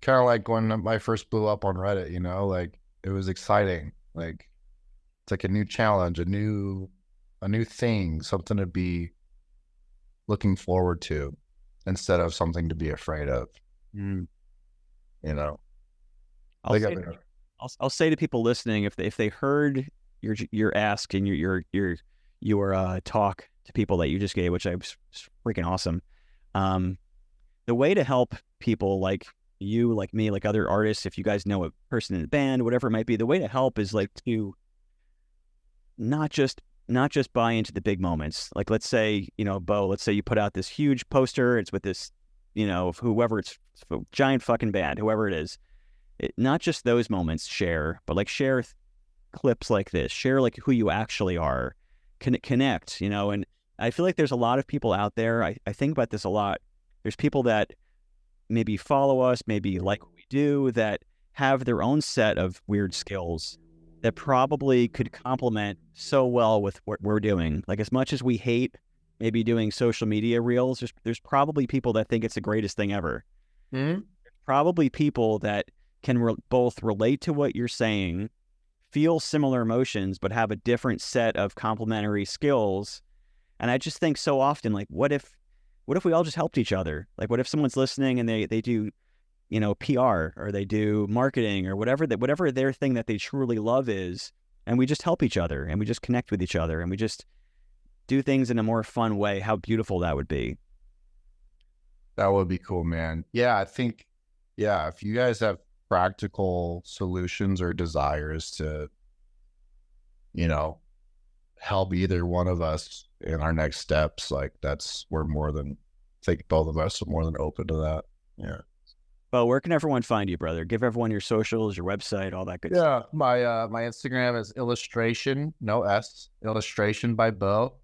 B: kind of like when I first blew up on Reddit, like it was exciting. Like it's like a new challenge, a new thing, something to be looking forward to instead of something to be afraid of.
A: I'll say to people listening, if they heard your ask and your talk to people that you just gave, which was freaking awesome. The way to help people like you, like me, like other artists, if you guys know a person in the band, whatever it might be, the way to help is like to not just buy into the big moments. Like let's say, Bo, let's say you put out this huge poster, it's with this, whoever, it's a giant fucking band, whoever it is. Not just those moments share, but like share clips like this, share like who you actually are, connect, and I feel like there's a lot of people out there. I think about this a lot. There's people that maybe follow us, maybe like what we do, that have their own set of weird skills that probably could complement so well with what we're doing. Like as much as we hate maybe doing social media reels, there's probably people that think it's the greatest thing ever.
B: Mm-hmm.
A: There's probably people that can both relate to what you're saying, feel similar emotions, but have a different set of complementary skills. And I just think so often, like, what if we all just helped each other? Like, what if someone's listening and they do, PR, or they do marketing, or whatever their thing that they truly love is, and we just help each other, and we just connect with each other, and we just do things in a more fun way. How beautiful that would be.
B: That would be cool, man. Yeah, I think, if you guys have practical solutions or desires to, help either one of us in our next steps, like I think both of us are more than open to that. Yeah.
A: But where can everyone find you, brother? Give everyone your socials, your website, all that good stuff.
B: Yeah, my Instagram is illustration, no S, illustration by Bo,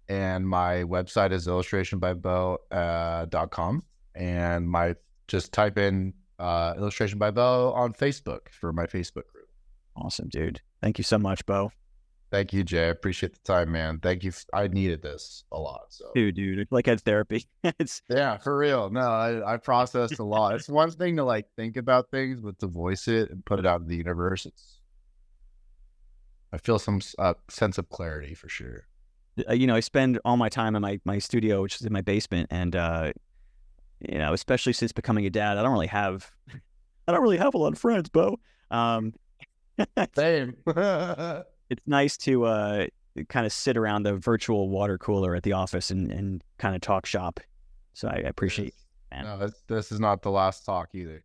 B: and my website is illustrationbybo.com, and just type in illustration by Bo on Facebook for my Facebook group.
A: Awesome, dude. Thank you so much, Bo.
B: Thank you, Jay. I appreciate the time, man. Thank you. I needed this a lot. So,
A: Dude, it's like therapy. It's
B: yeah, for real. No, I processed a lot. It's one thing to like think about things, but to voice it and put it out in the universe, I feel some sense of clarity for sure.
A: I spend all my time in my studio, which is in my basement, and especially since becoming a dad, I don't really have a lot of friends, Bo.
B: Same.
A: It's nice to kind of sit around the virtual water cooler at the office and kind of talk shop. So I appreciate it, man.
B: No, this is not the last talk either.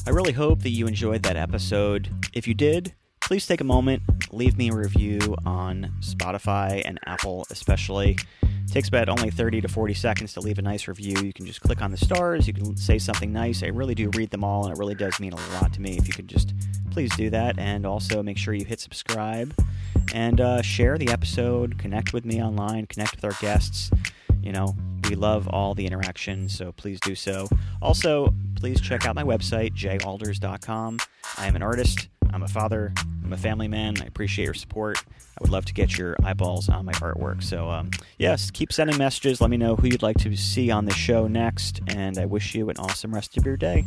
A: I really hope that you enjoyed that episode. If you did, please take a moment, leave me a review on Spotify and Apple especially. It takes about only 30 to 40 seconds to leave a nice review. You can just click on the stars, you can say something nice. I really do read them all, and it really does mean a lot to me if you could just please do that. And also make sure you hit subscribe and share the episode, connect with me online, connect with our guests. We love all the interaction, so please do so. Also, please check out my website, jayalders.com. I am an artist. I'm a father. I'm a family man. I appreciate your support. I would love to get your eyeballs on my artwork. So, yes, keep sending messages. Let me know who you'd like to see on the show next, and I wish you an awesome rest of your day.